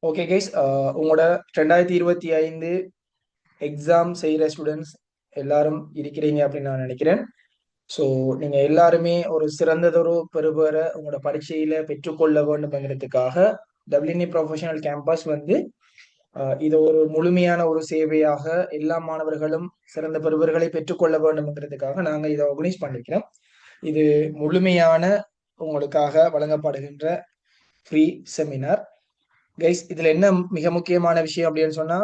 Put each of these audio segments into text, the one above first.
Okay guys, உங்களோட 2025 exam செய்கிற students எல்லாரும் இருக்கிறீங்க அப்படின்னு நான் நினைக்கிறேன். ஸோ நீங்கள் எல்லாருமே ஒரு சிறந்ததொரு பெறுபேற உங்களோட பரீட்சையில் பெற்றுக்கொள்ள வேண்டும்ங்கிறதுக்காக டபிள்யூனி ப்ரொஃபஷனல் கேம்பஸ் வந்து இது ஒரு முழுமையான ஒரு சேவையாக எல்லா மாணவர்களும் சிறந்த பெறுபர்களை பெற்றுக்கொள்ள வேண்டும்ங்கிறதுக்காக நாங்கள் இதை ஆர்கனைஸ் பண்ணிக்கிறோம். இது முழுமையான உங்களுக்காக வழங்கப்படுகின்ற ஃப்ரீ செமினார். கைஸ், இதுல என்ன மிக முக்கியமான விஷயம் அப்படின்னு சொன்னா,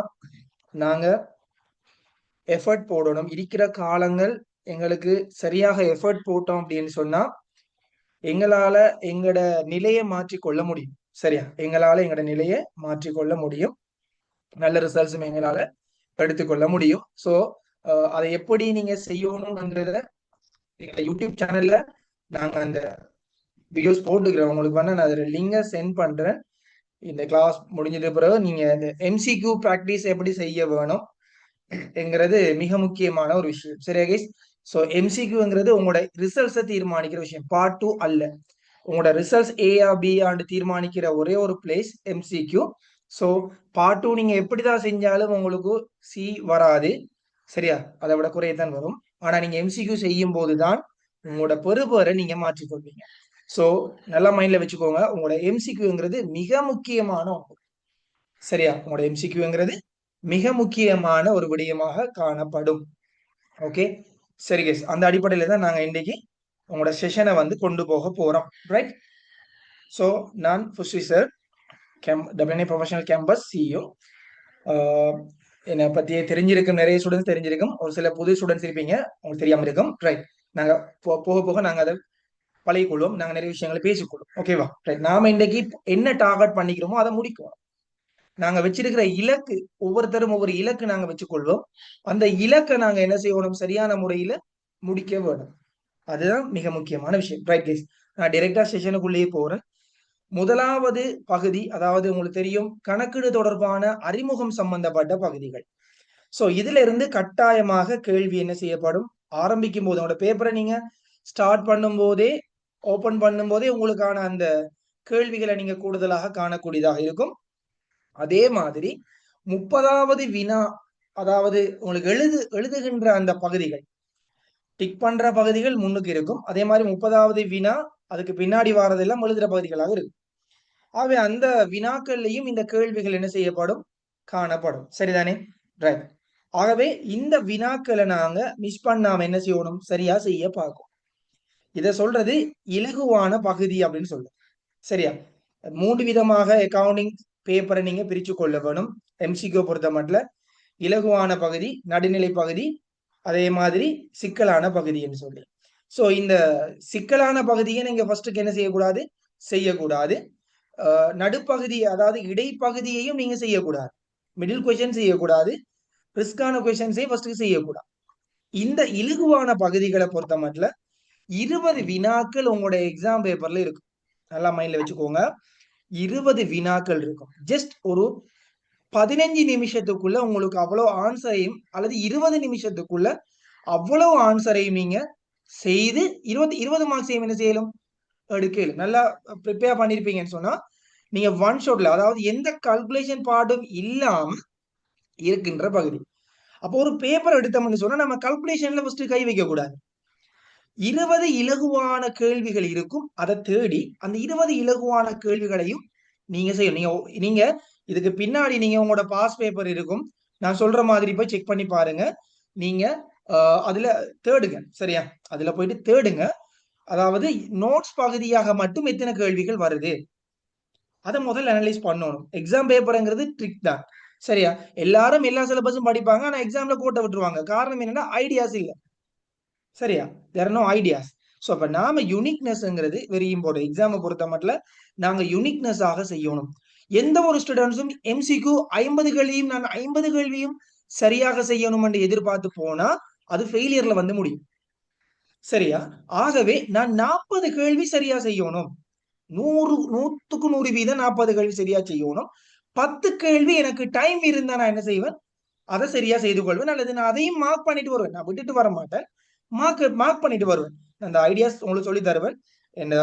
நாங்க எஃபர்ட் போடணும். இருக்கிற காலங்கள் எங்களுக்கு சரியாக எஃபர்ட் போட்டோம் அப்படின்னு சொன்னா எங்களால எங்களோட நிலையை மாற்றிக்கொள்ள முடியும். சரியா, எங்களால எங்களோட நிலையை மாற்றிக்கொள்ள முடியும். நல்ல ரிசல்ட்ஸும் எங்களால எடுத்துக்கொள்ள முடியும். ஸோ அதை எப்படி நீங்க செய்யணும்ன்றத எங்க யூடியூப் சேனல்ல நாங்க அந்த வீடியோஸ் போட்டுக்கிறோம். உங்களுக்கு வேணா நான் அதில் லிங்கை சென்ட் பண்றேன். இந்த கிளாஸ் முடிஞ்சது பிறகு நீங்க இந்த எம்சிக்யூ ப்ராக்டிஸ் எப்படி செய்ய வேணும் என்கிறது மிக முக்கியமான ஒரு விஷயம். சரியா கைஸ்? ஸோ எம்சிக்யூங்கிறது உங்களோட ரிசல்ட்ஸை தீர்மானிக்கிற விஷயம், பார்ட் 2 அல்ல. உங்களோட ரிசல்ட்ஸ் ஏஆ பி ஆண்டு தீர்மானிக்கிற ஒரே ஒரு பிளேஸ் எம்சிக்யூ. ஸோ பார்ட் 2 நீங்க எப்படிதான் செஞ்சாலும் உங்களுக்கு சி வராது. சரியா, அதை விட குறையத்தான் வரும். ஆனா நீங்க எம்சிக்யூ செய்யும் போதுதான் உங்களோட பெறுபேறை நீங்க மாற்றிக்கொள்வீங்க. ஸோ நல்லா மைண்ட்ல வச்சுக்கோங்க, உங்களோட எம்சிக்யூங்கிறது மிக முக்கியமான ஒன்று. சரியா, உங்களோட எம்சிக்யூங்கிறது மிக முக்கியமான ஒரு விடயமாக காணப்படும். ஓகே, சரி கேஸ், அந்த அடிப்படையில தான் நாங்க இன்னைக்கு உங்களோட செஷனை வந்து கொண்டு போக போறோம். ரைட்? ஸோ நான் ஃபுஸ்ரி சார், டபிள்யூஎன்ஏ ப்ரொஃபஷனல் கேம்பஸ் சிஇஓ. என்னை பத்தி தெரிஞ்சிருக்கும், நிறைய ஸ்டூடெண்ட்ஸ் தெரிஞ்சிருக்கும், ஒரு சில புது ஸ்டூடெண்ட்ஸ் இருப்பீங்க, உங்களுக்கு தெரியாம இருக்கும். ரைட்? நாங்க போக போக நாங்க அதை பழகிக்கொள்வோம், நாங்க நிறைய விஷயங்களை பேசிக்கொள்வோம். ஓகேவா? ரைட், நாம இன்னைக்கு என்ன டார்கெட் பண்ணிக்கிறோமோ அதை முடிக்குவோம். நாங்க வச்சிருக்கிற இலக்கு, ஒவ்வொருத்தரும் ஒவ்வொரு இலக்கு நாங்க வச்சுக்கொள்வோம். அந்த இலக்கை நாங்க என்ன செய்யணும், சரியான முறையில முடிக்க வேணும். அதுதான் மிக முக்கியமான விஷயம். ரைட் கைஸ், நான் டைரக்டா செஷனுக்குள்ளேயே போறேன். முதலாவது பகுதி, அதாவது உங்களுக்கு தெரியும், கணக்கீடு தொடர்பான அறிமுகம் சம்பந்தப்பட்ட பகுதிகள். சோ இதுல இருந்து கட்டாயமாக கேள்வி என்ன செய்யப்படும், ஆரம்பிக்கும் போது உங்களோட பேப்பரை நீங்க ஸ்டார்ட் பண்ணும் போதே, ஓபன் பண்ணும் போதே உங்களுக்கான அந்த கேள்விகளை நீங்க கூடுதலாக காணக்கூடியதாக இருக்கும். அதே மாதிரி 30வது வினா, அதாவது உங்களுக்கு எழுதுகின்ற அந்த பகுதிகள், டிக் பண்ற பகுதிகள் முன்னுக்கு இருக்கும். அதே மாதிரி 30வது வினா அதுக்கு பின்னாடி வாரதெல்லாம் எழுதுற பகுதிகளாக இருக்கும். ஆகவே அந்த வினாக்கள்லையும் இந்த கேள்விகள் என்ன செய்யப்படும், காணப்படும். சரிதானே? ரைட். ஆகவே இந்த வினாக்களை நாங்க மிஸ் பண்ணாம என்ன செய்யணும், சரியா செய்ய பார்க்கும். இதை சொல்றது இலகுவான பகுதி அப்படின்னு சொல்றோம். சரியா, 3 விதமாக அக்கவுண்டிங் பேப்பரை நீங்க பிரிச்சு கொள்ள வேணும். எம்சிக்யூ பொறுத்த மட்டும் இலகுவான பகுதி, நடுநிலை பகுதி, அதே மாதிரி சிக்கலான பகுதின்னு சொல்லி. ஸோ இந்த சிக்கலான பகுதியை நீங்க ஃபர்ஸ்ட்டுக்கு என்ன செய்யக்கூடாது, செய்யக்கூடாது. நடுப்பகுதி, அதாவது இடைப்பகுதியையும் நீங்க செய்யக்கூடாது. மிடில் கொஸ்டின் செய்யக்கூடாது, ரிஸ்கான கொஸ்டின்ஸையும் ஃபர்ஸ்ட்டுக்கு செய்யக்கூடாது. இந்த இலகுவான பகுதிகளை பொறுத்த மட்டும் 20 வினாக்கள் உங்களோட எக்ஸாம் பேப்பர்ல இருக்கும். நல்லா மைண்ட்ல வச்சுக்கோங்க, 20 வினாக்கள் இருக்கும். ஜஸ்ட் ஒரு 15 நிமிஷத்துக்குள்ள உங்களுக்கு அவ்வளவு ஆன்சரையும், அல்லது 20 நிமிஷத்துக்குள்ள அவ்வளவு ஆன்சரையும் நீங்க செய்து 20 மார்க்ஸையும் என்ன செய்யலும், எடுக்கலும். நல்லா ப்ரிப்பேர் பண்ணிருப்பீங்கன்னு சொன்னா நீங்க ஒன் ஷாட்ல, அதாவது எந்த கால்குலேஷன் பார்ட்டும் இல்லாம இருக்கின்ற பகுதி. அப்போ ஒரு பேப்பர் எடுத்தோம்னு சொன்னா நம்ம கால்குலேஷன்ல ஃபர்ஸ்ட் கை வைக்க கூடாது. 20 இலகுவான கேள்விகள் இருக்கும். அதை தேடி அந்த 20 இலகுவான கேள்விகளையும் நீங்க செய்யணும். நீங்க இதுக்கு பின்னாடி நீங்க உங்களோட பாஸ் பேப்பர் இருக்கும், நான் சொல்ற மாதிரி போய் செக் பண்ணி பாருங்க. நீங்க அதுல தேடுங்க. சரியா, அதுல போயிட்டு தேடுங்க. அதாவது நோட்ஸ் பகுதியாக மட்டும் எத்தனை கேள்விகள் வருது, அதை முதல்ல அனலைஸ் பண்ணணும். எக்ஸாம் பேப்பர்ங்கிறது ட்ரிக் தான். சரியா, எல்லாரும் எல்லா சிலபஸும் படிப்பாங்க, ஆனா எக்ஸாம்ல கோட்டை விட்டுருவாங்க. காரணம் என்னன்னா ஐடியாஸ் இல்ல. சரியா, தேர் நோ ஐடியாஸ். ஸோ அப்ப நாம யூனிக்னஸ்ங்கிறது வெரி இம்பார்ட்டன்ட். எக்ஸாமை பொறுத்த மட்டும் நாங்க யூனிக்னஸ் ஆக செய்யணும். எந்த ஒரு ஸ்டூடெண்ட்ஸும் எம்சிக்கு 50 கேள்வியும் நான் 50 கேள்வியும் சரியாக செய்யணும் என்று எதிர்பார்த்து போனா அது ஃபெயிலியர்ல வந்து முடியும். சரியா, ஆகவே நான் 40 கேள்வி சரியா செய்யணும். 100க்கு 100% 40 கேள்வி சரியா செய்யணும். 10 கேள்வி எனக்கு டைம் இருந்தா நான் என்ன செய்வேன், அதை சரியா செய்து கொள்வேன். அல்லது நான் அதையும் மார்க் பண்ணிட்டு வருவேன், நான் விட்டுட்டு வர மாட்டேன், மார்க் பண்ணிட்டு வருவேன். அந்த ஐடியாஸ் உங்களுக்கு சொல்லி தருவேன். என்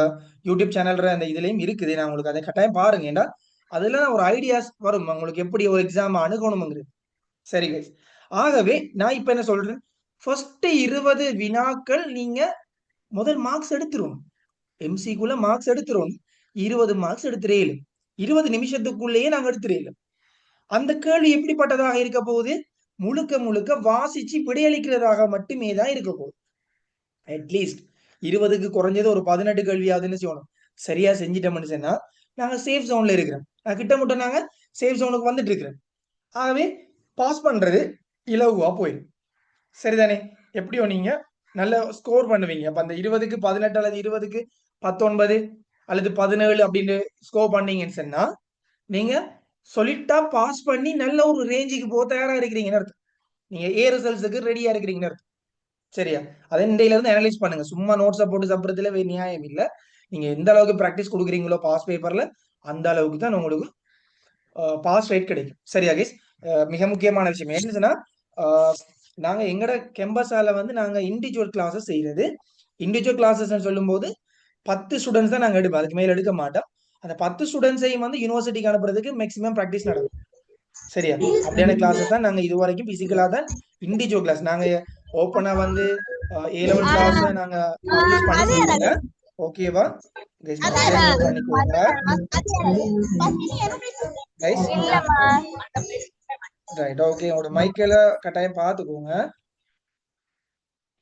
யூடியூப் சேனல் அந்த இதுலயும் இருக்குது, நான் உங்களுக்கு அதை கட்டாயம் பாருங்க. ஏன்னா அதுல ஒரு ஐடியாஸ் வரும் உங்களுக்கு எப்படி ஒரு எக்ஸாம் அணுகணுங்கிறது. சரி கைஸ், ஆகவே நான் இப்ப என்ன சொல்றேன், ஃபர்ஸ்ட் 20 வினாக்கள் நீங்க முதல் மார்க்ஸ் எடுத்துரும். எம்சிக்குள்ள மார்க்ஸ் எடுத்துரும். 20 மார்க்ஸ் எடுத்துறேன். 20 நிமிஷத்துக்குள்ளேயே நாங்க எடுத்துறேன். அந்த கேள்வி எப்படிப்பட்டதாக இருக்க போகுது, முழுக்க முழுக்க வாசிச்சு விடையளிக்கிறதாக மட்டுமே தான் இருக்க போகுது. அட்லீஸ்ட் 20க்கு குறைஞ்சது ஒரு 18 கேள்வியாவது செய்யணும். சரியா செஞ்சிட்டோம்னு சொன்னா நாங்க சேஃப் ஜோன்ல இருக்கிறோம். கிட்டமுட்ட நாங்க சேஃப் ஜோனுக்கு வந்துட்டு இருக்கிறோம். ஆகவே பாஸ் பண்றது இலகுவா போயிடும். சரிதானே? எப்படியோ நீங்க நல்ல ஸ்கோர் பண்ணுவீங்க. அப்ப அந்த 20க்கு 18 அல்லது 20க்கு 19 அல்லது 17 அப்படின்னு ஸ்கோர் பண்ணீங்கன்னு சொன்னா நீங்க சொல்லிட்டா பாஸ் பண்ணி நல்ல ஒரு ரேஞ்சுக்கு போக தயாரா இருக்கிறீங்கன்னு அர்த்தம். நீங்க ஏ ரிசல்ட்ஸுக்கு ரெடியா இருக்கிறீங்கன்னு அர்த்தம். சரியா? அதை இன்றையில இருந்து அனலைஸ் பண்ணுங்க. சும்மா நோட்ஸை போட்டு சாப்பிட்றதுல நியாயம் இல்லை. நீங்க எந்த அளவுக்கு ப்ராக்டிஸ் கொடுக்குறீங்களோ பாஸ் பேப்பர்ல அந்த அளவுக்கு தான் உங்களுக்கு பாஸ் ரேட் கிடைக்கும். சரியா கைஸ்? மிக முக்கியமான விஷயம் என்னதுன்னா, நாங்க எங்கட கேம்பஸால வந்து நாங்க இண்டிவிஜுவல் கிளாஸஸ் செய்யறது. இண்டிவிஜுவல் கிளாஸஸ் சொல்லும் போது 10 ஸ்டூடெண்ட்ஸ் தான் நாங்க எடுப்போம். அதுக்கு மேல எடுக்க மாட்டோம். அந்த 10 ஸ்டூடெண்ட்ஸையும் வந்து யூனிவர்சிட்டிக்கு அனுப்புறதுக்கு மேக்ஸிமம் ப்ராக்டிஸ் நடக்கும். சரியா? அப்படியான கிளாஸஸ் தான் நாங்க இது வரைக்கும் பிசிக்கலா தான் இண்டிவிஜுவல் கிளாஸ் நாங்க ஓப்பனா வந்து ஏ லெவல் கிளாஸ் நாங்க பப்ளிஷ் பண்ணி செய்யல. ஓகேவா கைஸ்? நோட் பண்ணிக்கோங்க கைஸ். Right, okay. உங்களோட மைக்கேல கட்டாயம் பார்த்துக்கோங்க.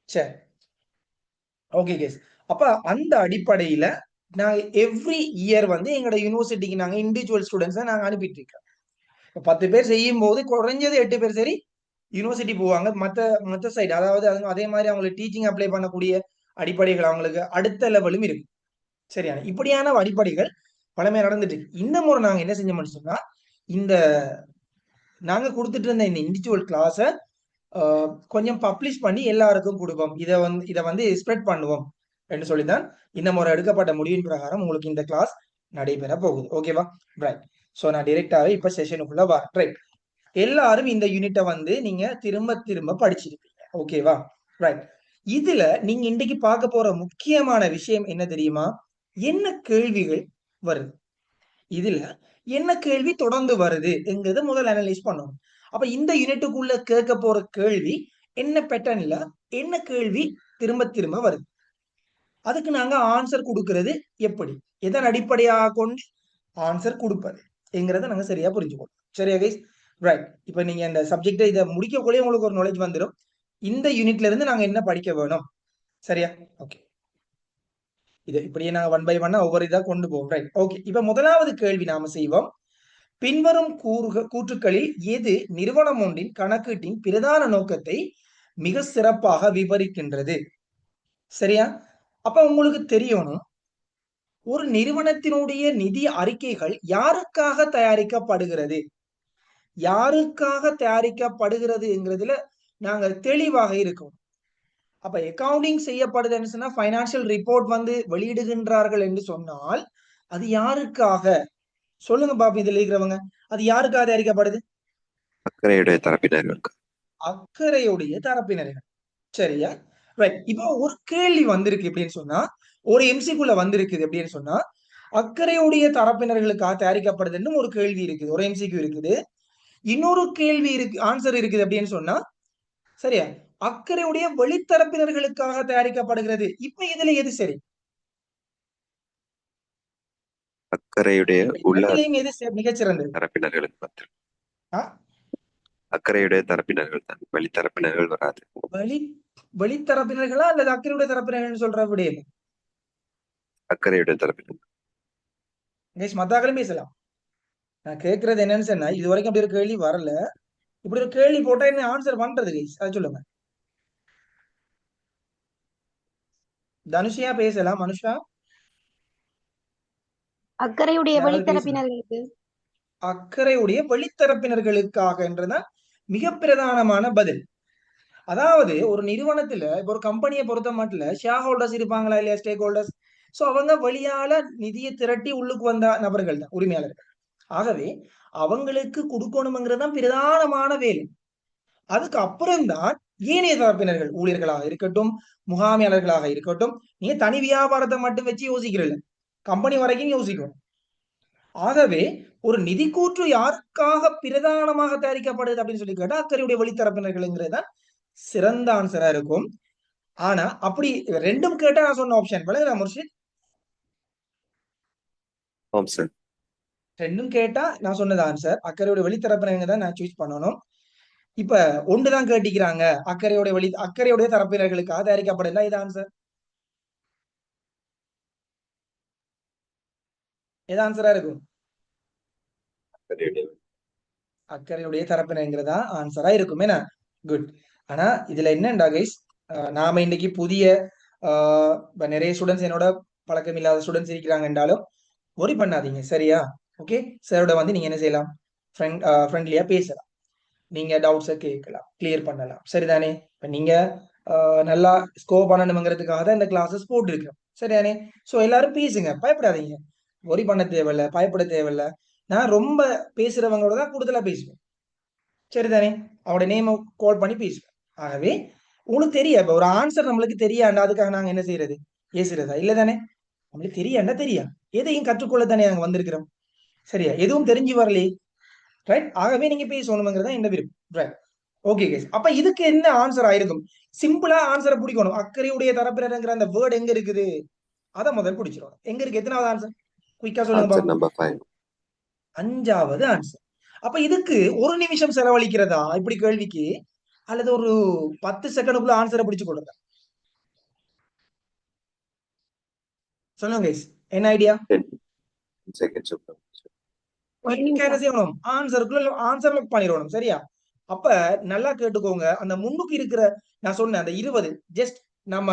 சரி, ஓகே கைஸ். அப்ப அந்த அடிப்படையில நாங்க எவ்ரி இயர் வந்து எங்களோட யூனிவர்சிட்டிக்கு நாங்க இண்டிவிஜுவல் ஸ்டூடெண்ட்ஸை நாங்க அனுப்பிட்டு இருக்கோம். 10 பேர் செய்யும் போது குறைஞ்சது 8 பேர் சரி யூனிவர்சிட்டி போவாங்க. மற்ற சைடு அதாவது அதே மாதிரி அவங்களுக்கு டீச்சிங் அப்ளை பண்ணக்கூடிய அடிப்படைகள் அவங்களுக்கு அடுத்த லெவலும் இருக்கு. சரியான இப்படியான அடிப்படைகள் பழமையா நடந்துட்டு இருக்கு. இந்த முறை நாங்க என்ன செஞ்சோம்னு சொன்னா, இந்த நாங்க கொடுத்துட்டு இருந்த இந்த இண்டிவிஜுவல் கிளாஸை கொஞ்சம் பப்ளிஷ் பண்ணி எல்லாருக்கும் கொடுப்போம். இதை வந்து ஸ்ப்ரெட் பண்ணுவோம் என்று சொல்லிதான் இந்த முறை எடுக்கப்பட்ட முடிவின் பிரகாரம் உங்களுக்கு இந்த கிளாஸ் நடைபெற போகுது. ஓகேவா? ரைட். ஸோ நான் டிரெக்டாவே இப்ப செஷனுக்குள்ள வரேன். ரைட், எல்லாரும் இந்த யூனிட்டை வந்து நீங்க திரும்ப திரும்ப படிச்சிருப்பீங்க. ஓகேவா? ரைட். இதுல நீங்க இன்னைக்கு பார்க்க போற முக்கியமான விஷயம் என்ன தெரியுமா? என்ன கேள்விகள் வருது, இதுல என்ன கேள்வி தொடர்ந்து வருது என்கிறத முதல் அனலைஸ் பண்ணணும். அப்ப இந்த யூனிட்டுக்குள்ள கேட்க போற கேள்வி என்ன பேட்டர்ன்ல என்ன கேள்வி திரும்ப திரும்ப வருது, அதுக்கு நாங்க ஆன்சர் கொடுக்கிறது எப்படி, எதன் அடிப்படையாக கொண்டு ஆன்சர் கொடுப்பது என்கிறத நாங்க சரியா புரிஞ்சுக்கணும். சரியா கைஸ்? ரைட். இப்ப நீங்க இந்த சப்ஜெக்டை இதை முடிக்கக்குள்ளே உங்களுக்கு ஒரு நாலேஜ் வந்துடும் இந்த யூனிட்ல இருந்து நாங்க என்ன படிக்க வேணும். சரியா? ஓகே, இது இப்படியே நாங்க 1 by 1 ஒவ்வொரு இதா கொண்டு போவோம். Right, okay. இப்ப முதலாவது கேள்வி நாம செய்வோம், பின்வரும் கூற்றுக்களில் எது நிறுவனம் ஒன்றின் கணக்கீட்டின் பிரதான நோக்கத்தை மிக சிறப்பாக விவரிக்கின்றது? சரியா? அப்ப உங்களுக்கு தெரியணும், ஒரு நிறுவனத்தினுடைய நிதி அறிக்கைகள் யாருக்காக தயாரிக்கப்படுகிறது, யாருக்காக தயாரிக்கப்படுகிறதுங்கிறதுல நாங்க தெளிவாக இருக்கோம். அப்ப அக்கவுண்டிங் செய்யப்படுதுன்னு சொன்னா பைனான்சியல் ரிப்போர்ட் வந்து வெளியிடுகின்றார்கள் என்று சொன்னால் அது யாருக்காக சொல்லுங்க பாப்பா, இதுல இருக்கிறவங்க, அது யாருக்காக தயாரிக்கப்படுது? அக்கறையுடைய தரப்பினர்களுக்கு. அக்கறையுடைய தரப்பினர்கள். சரியா? ரைட். இப்போ ஒரு கேள்வி வந்திருக்கு அப்படின்னு சொன்னா, ஒரு எம்சிக்குள்ள வந்திருக்குது அப்படின்னு சொன்னா, அக்கறையுடைய தரப்பினர்களுக்காக தயாரிக்கப்படுதுன்னு ஒரு கேள்வி இருக்குது, ஒரு எம்சிக்கு இருக்குது. இன்னொரு கேள்வி இருக்கு, ஆன்சர் இருக்குது அப்படின்னு சொன்னா, சரியா, அக்கறையுடைய வெளித்தரப்பினர்களுக்காக தயாரிக்கப்படுகிறது. இப்ப இதுல எது சரி? அக்கறையுடைய எது மிகச்சிறந்தது? தரப்பினர்களுக்கு அக்கறையுடைய தரப்பினர்கள் தான், வெளித்தரப்பினர்கள் வராது. வெளித்தரப்பினர்களா அல்லது அக்கறையுடைய தரப்பினர்கள் சொல்ற விடயம்? அக்கறையுடைய தரப்பினர். மத்தாக்களும் பேசலாம். நான் கேட்கறது என்னன்னு சொன்னா, இது வரைக்கும் அப்படி ஒரு கேள்வி வரல. இப்படி ஒரு கேள்வி போட்டா என்ன ஆன்சர் பண்றது கைஸ்? அதை சொல்லுங்க. தனுஷியா பேசலாம். மனுஷா? அக்கறையுடைய வெளித்தரப்பினர்களுக்கு. அக்கறையுடைய வெளித்தரப்பினர்களுக்காக என்றதான் மிக பிரதானமான பதில். அதாவது ஒரு நிறுவனத்துல இப்ப ஒரு கம்பெனியை பொறுத்த மட்டும் ஷேர் ஹோல்டர்ஸ் இருப்பாங்களா இல்லையா, ஸ்டேக் ஹோல்டர்ஸ். சோ அவங்க வெளியால நிதியை திரட்டி உள்ளுக்கு வந்த நபர்கள் தான் உரிமையாளர்கள். ஆகவே அவங்களுக்கு கொடுக்கணுங்கிறது தான் பிரதானமான வேலை. அதுக்கு அப்புறம்தான் ஏனைய தரப்பினர்கள், ஊழியர்களாக இருக்கட்டும், முகாமையாளர்களாக இருக்கட்டும். நீங்க தனி வியாபாரத்தை மட்டும் வச்சு யோசிக்கிறீங்க, கம்பெனி வரைக்கும் யோசிக்கணும். ஆகவே ஒரு நிதிக்கூற்று யாருக்காக பிரதானமாக தயாரிக்கப்படுது அப்படின்னு சொல்லி கேட்டா அக்கறையுடைய வழித்தரப்பினர்கள்ங்கிறது தான் சிறந்த ஆன்சரா இருக்கும். ஆனா அப்படி ரெண்டும் கேட்டா நான் சொன்ன ஆப்ஷன் விளங்குதா முர்ஷித்? ஆம் சார். ரெண்டும் கேட்டா நான் சொன்னது ஆன்சர். அக்கறையோட வெளித்தரப்பினங்க தான் நான் சூஸ் பண்ணணும். இப்ப ஒன்றுதான் கேட்டிக்கிறாங்க, அக்கறையுடைய தரப்பினர்களுக்காக தயாரிக்கப்படல, இது ஆன்சர். எது ஆன்சரா இருக்கும்? அக்கறையுடைய அக்கறையுடைய தரப்பினருங்கிறதா ஆன்சரா இருக்கும். என்ன குட். ஆனா இதுல என்னண்டா கைஸ், நாம இன்னைக்கு புதிய நிறைய ஸ்டூடெண்ட்ஸ் என்னோட பழக்கம் இல்லாத ஸ்டூடெண்ட்ஸ் இருக்கிறாங்க என்றாலும் ஒரி பண்ணாதீங்க, சரியா? ஓகே, சாரோட வந்து நீங்க என்ன செய்யலாம், ஃப்ரெண்ட்லியா பேசலாம், நீங்க டவுட்ஸை கேட்கலாம், கிளியர் பண்ணலாம், சரிதானே? இப்ப நீங்க நல்லா ஸ்கோர் பண்ணணுங்கிறதுக்காக தான் இந்த கிளாஸஸ் போட்டுருக்கோம், சரிதானே? ஸோ எல்லாரும் பேசுங்க, பயப்படாதீங்க, ஒரி பண்ண தேவையில்ல, பயப்பட தேவையில்ல. நான் ரொம்ப பேசுறவங்களோட தான் கூடுதலா பேசுவேன், சரிதானே? அவரோட நேம் கால் பண்ணி பேசுவேன். ஆகவே உங்களுக்கு தெரியும், இப்ப ஒரு ஆன்சர் நம்மளுக்கு தெரியாண்டா அதுக்காக நாங்க என்ன செய்யறது, ஏசுறதா? இல்ல தானே? நம்மளுக்கு தெரியாண்டா தெரியா, எதையும் கற்றுக்கொள்ள தானே நாங்க வந்திருக்கிறோம், சரியா? எதுவும் தெரிஞ்சு வரலையே, ரைட்? ஆகவே நீங்க பேசணுங்கிறதா என்ன விருப்பம், ரைட்? Okay case. அப்ப இதுக்கு என்ன ஆன்சர் ஆயிருக்கும்? சிம்பிளா ஆன்சரை பிடிக்கணும். அக்கறையுடைய தரப்பினருங்கிற அந்த வேர்டு எங்க இருக்குது, அதை முதல் பிடிச்சிடும். எங்க இருக்கு? எத்தனாவது ஆன்சர்? குயிக்கா சொல்லுங்க ஆன்சர் பாப்போம். நம்பர் 5. 5வது ஆன்சர். அப்ப இதுக்கு ஒரு நிமிஷம் செலவழிக்கிறதா இப்படி கேள்விக்கு, அல்லது ஒரு 10 செகண்டுக்குள்ள ஆன்சரை பிடிச்சு கொடுங்க? சொல்லுங்க guys. என்ன ஐடியா? 10 seconds. ஒரு என்ன நிமிஷம். செய்யணும்? ஆன்சர் லாக் பண்ணிடணும், சரியா? அப்ப நல்லா கேட்டுக்கோங்க, அந்த முன்னுக்கு இருக்கிற நான் சொன்னேன் அந்த 20 ஜஸ்ட் நம்ம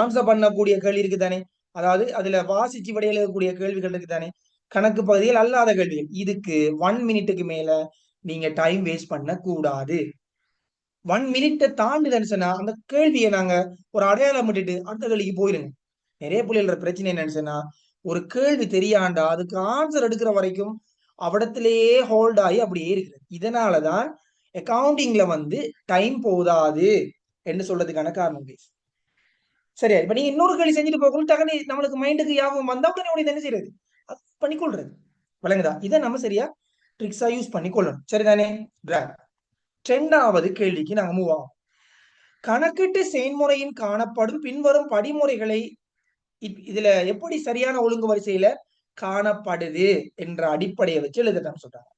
ஆன்சர் பண்ணக்கூடிய கேள்வி இருக்கு தானே, அதாவது அதுல வாசிச்சு விடையில இருக்கக்கூடிய கேள்விகள் இருக்கு தானே, கணக்கு பகுதியில் அல்லாத கேள்விகள், இதுக்கு 1 மினிட்டுக்கு மேல நீங்க டைம் வேஸ்ட் பண்ண கூடாது. 1 மினிட்டை தாண்டுதுன்னு சொன்னா அந்த கேள்வியை நாங்க ஒரு அடையாளம் விட்டுட்டு அடுத்த கேள்விக்கு போயிருங்க. நிறைய பிள்ளைகளோட பிரச்சனை என்னன்னு சொன்னா, ஒரு கேள்வி தெரியாண்டா அதுக்கு ஆன்சர் எடுக்கிற வரைக்கும் அவிடத்திலேயே ஹோல்ட் ஆகி அப்படியே இருக்குது. இதனாலதான் அக்கவுண்டிங்ல வந்து டைம் போதாது என்று சொல்றதுக்கான காரணம் guys. சரியா? இப்ப நீங்க இன்னொரு கேள்வி செஞ்சுட்டு போகணும், டக்குனு நம்மளுக்கு மைண்டுக்கு ஞாபகம் வந்தா உடனே உடனே என்ன செய்யறது, அது பண்ணிக்கொள்றது. விளங்குதா? இதை நம்ம சரியா ட்ரிக்ஸா யூஸ் பண்ணிக்கொள்ளணும், சரிதானே? 2வது கேள்விக்கு நாங்க மூவ் ஆகும். கணக்கீட்டு செயல்முறையின் காணப்படும் பின்வரும் படிமுறைகளை இதுல எப்படி சரியான ஒழுங்கு வரிசையில காணப்படுது என்ற அடிப்படையை வச்சு எழுதட்டும் சொல்றாங்க.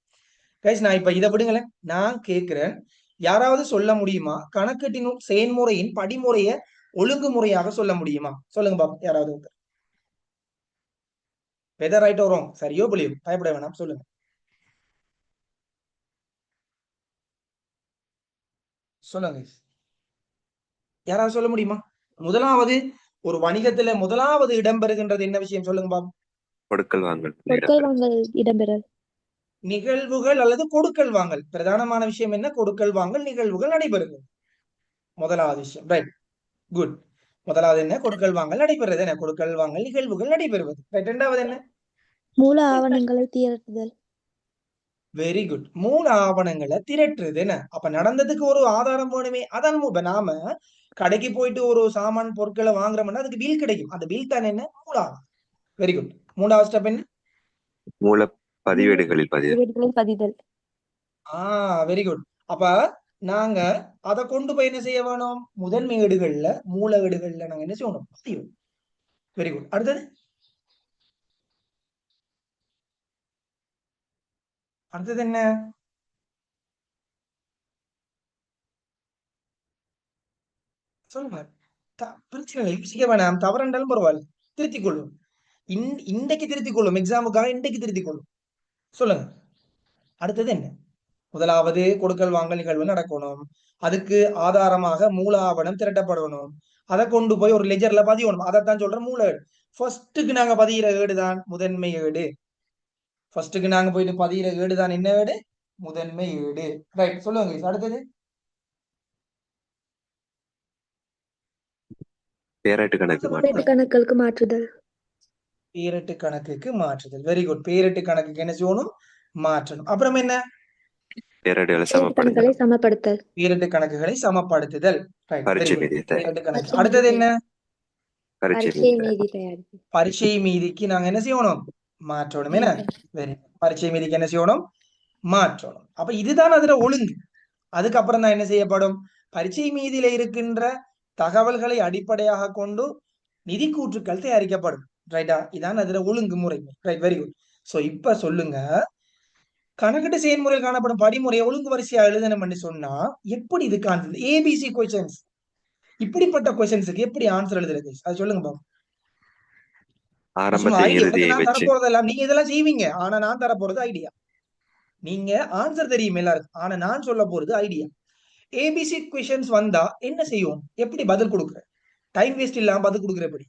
கைஸ், நான் இப்ப இதை விடுங்களேன், நான் கேட்கிறேன், யாராவது சொல்ல முடியுமா கணக்கீட்டின் செயல்முறையின் படிமுறையை ஒழுங்குமுறையாக சொல்ல முடியுமா? சொல்லுங்க பாப்பா, யாராவது ஒருத்தர். வெதர் ரைட் வரும், சரியோ புள்ளியோ, பயப்பட வேணாம், சொல்லுங்க. சொல்லுங்க guys. யாராவது சொல்ல முடியுமா? முதலாவது ஒரு வணிகத்துல முதலாவது இடம்பெறுகின்றது என்ன விஷயம், சொல்லுங்க பாப்பா. கொடுக்கல் வாங்கல் பொருட்கள் வாங்கல் இடம்பெறல். நிகழ்வுகள் அல்லது கொடுக்கல் வாங்கல். பிரதானமான விஷயம் என்ன? கொடுக்கல் வாங்கல் நிகழ்வுகள் நடைபெறுது. முதலாவது விஷயம், ரைட், குட். முதலாவது என்ன? கொடுக்கல் வாங்கல் நடைபெறுவது. என்ன? கொடுக்கல் வாங்கல் நிகழ்வுகள் நடைபெறுவது. ரைட். 2வது என்ன? மூல ஆவணங்களை திரட்டுதல். Very good. மூல ஆவணங்களை திரட்டுறது. என்ன? அப்ப நடந்ததுக்கு ஒரு ஆதாரம் வேணுமே, அதான் இப்ப நாம கடைக்கு போயிட்டு ஒரு சாமான் பொருட்களை வாங்குறோம்னா அதுக்கு பில் கிடைக்கும், அந்த பில் தான் என்ன? மூல ஆவணம். Very good. 3வது ஸ்டெப் என்ன? மூல பதிவேடுகளில் பதிதல். Very good. அப்ப நாங்க அதை கொண்டு போய் என்ன செய்ய வேணும்? முதன்மை ஏடுகள்ல, மூல ஏடுகள்ல நாங்க என்ன செய்யணும்? பதியணும். Very good. அடுத்தது அடுத்தது என்ன? சொல்லுங்க. பிரச்சனை இல்லை, யோசிக்க வேணாம், தவறுண்டாலும் பரவாயில்ல, திருத்திக் கொள்ளும். இன்றைக்கு திருத்திக் கொள்ளும், எக்ஸாமுக்காக இன்றைக்கு திருத்திக் கொள்ளும். சொல்லுங்க. அடுத்தது என்ன? முதலாவது கொடுக்கல் வாங்கல் நிகழ்வு நடக்கணும், அதுக்கு ஆதாரமாக மூல ஆவணம் திரட்டப்படணும், அதை கொண்டு போய் ஒரு லெஜர்ல பதியணும், அதைத்தான் சொல்ற மூல ஏடு. ஃபர்ஸ்ட்டுக்கு நாங்க பதிகிற ஏடு தான் முதன்மை ஏடு. ஃபர்ஸ்ட்டுக்கு நாங்க போயிட்டு பதிகிற ஏடு தான் என்ன ஏடு? முதன்மை ஏடு. ரைட், சொல்லுங்க. அடுத்தது பேரட்டு கணக்கு பேரட்டு கணக்குகளுக்கு மாற்றுதல். பேரட்டு கணக்குக்கு மாற்றுதல். Very good. பேரட்டு கணக்குக்கு என்ன செய்யணும்? மாற்றணும். அப்புறம் என்ன? பேரட்டுகளை கணக்குகளை சமப்படுத்தல். பேரட்டு கணக்குகளை சமப்படுத்துதல். பரீட்சை மீதி பேரட்டு கணக்கு. அடுத்தது என்ன? பரீட்சை மீதி தயாரிப்பு. பரீட்சை மீதிக்கு நாங்க என்ன செய்யணும்? மாற்றணும் என்ன வெரி பரீட்சை மீதிக்கு என்ன செய்யணும் மாற்றணும். அப்ப இதுதான் அதுல ஒழுங்கு. அதுக்கப்புறம் தான் என்ன செய்யப்படும் பரீட்சை மீதியில இருக்கின்ற தகவல்களை அடிப்படையாக கொண்டு நிதி கூற்றுக்கள் தயாரிக்கப்படும். ரைட்டா? இதான் அதுல ஒழுங்கு முறை. Right, very good. சோ இப்ப சொல்லுங்க, கணக்கிட்டு செயல்முறையில் காணப்படும் படிமுறையை ஒழுங்கு வரிசையா எழுதணும் சொன்னா எப்படி இது காண்றது? ஏபிசி கொஸ்டின்ஸ், இப்படிப்பட்ட கொஸ்டின்ஸுக்கு எப்படி ஆன்சர் எழுதுறது அது சொல்லுங்க பாப்போம். சும்மா ஆரம்பத்தை ஐடியா உங்களுக்கு இறுதியை நான் வச்சு தரப்போறதெல்லாம் நீங்க இதெல்லாம் செய்வீங்க, ஆனா நான் தரப்போறது ஐடியா. நீங்க ஆன்சர் தெரியும் எல்லாருக்கும், ஆனா நான் சொல்ல போறது ஐடியா. ஏபிசி கொஸ்டின்ஸ் வந்தா என்ன செய்யும், எப்படி பதில் கொடுக்குற, டைம் வேஸ்ட் இல்லாம பதில் கொடுக்குற எப்படி?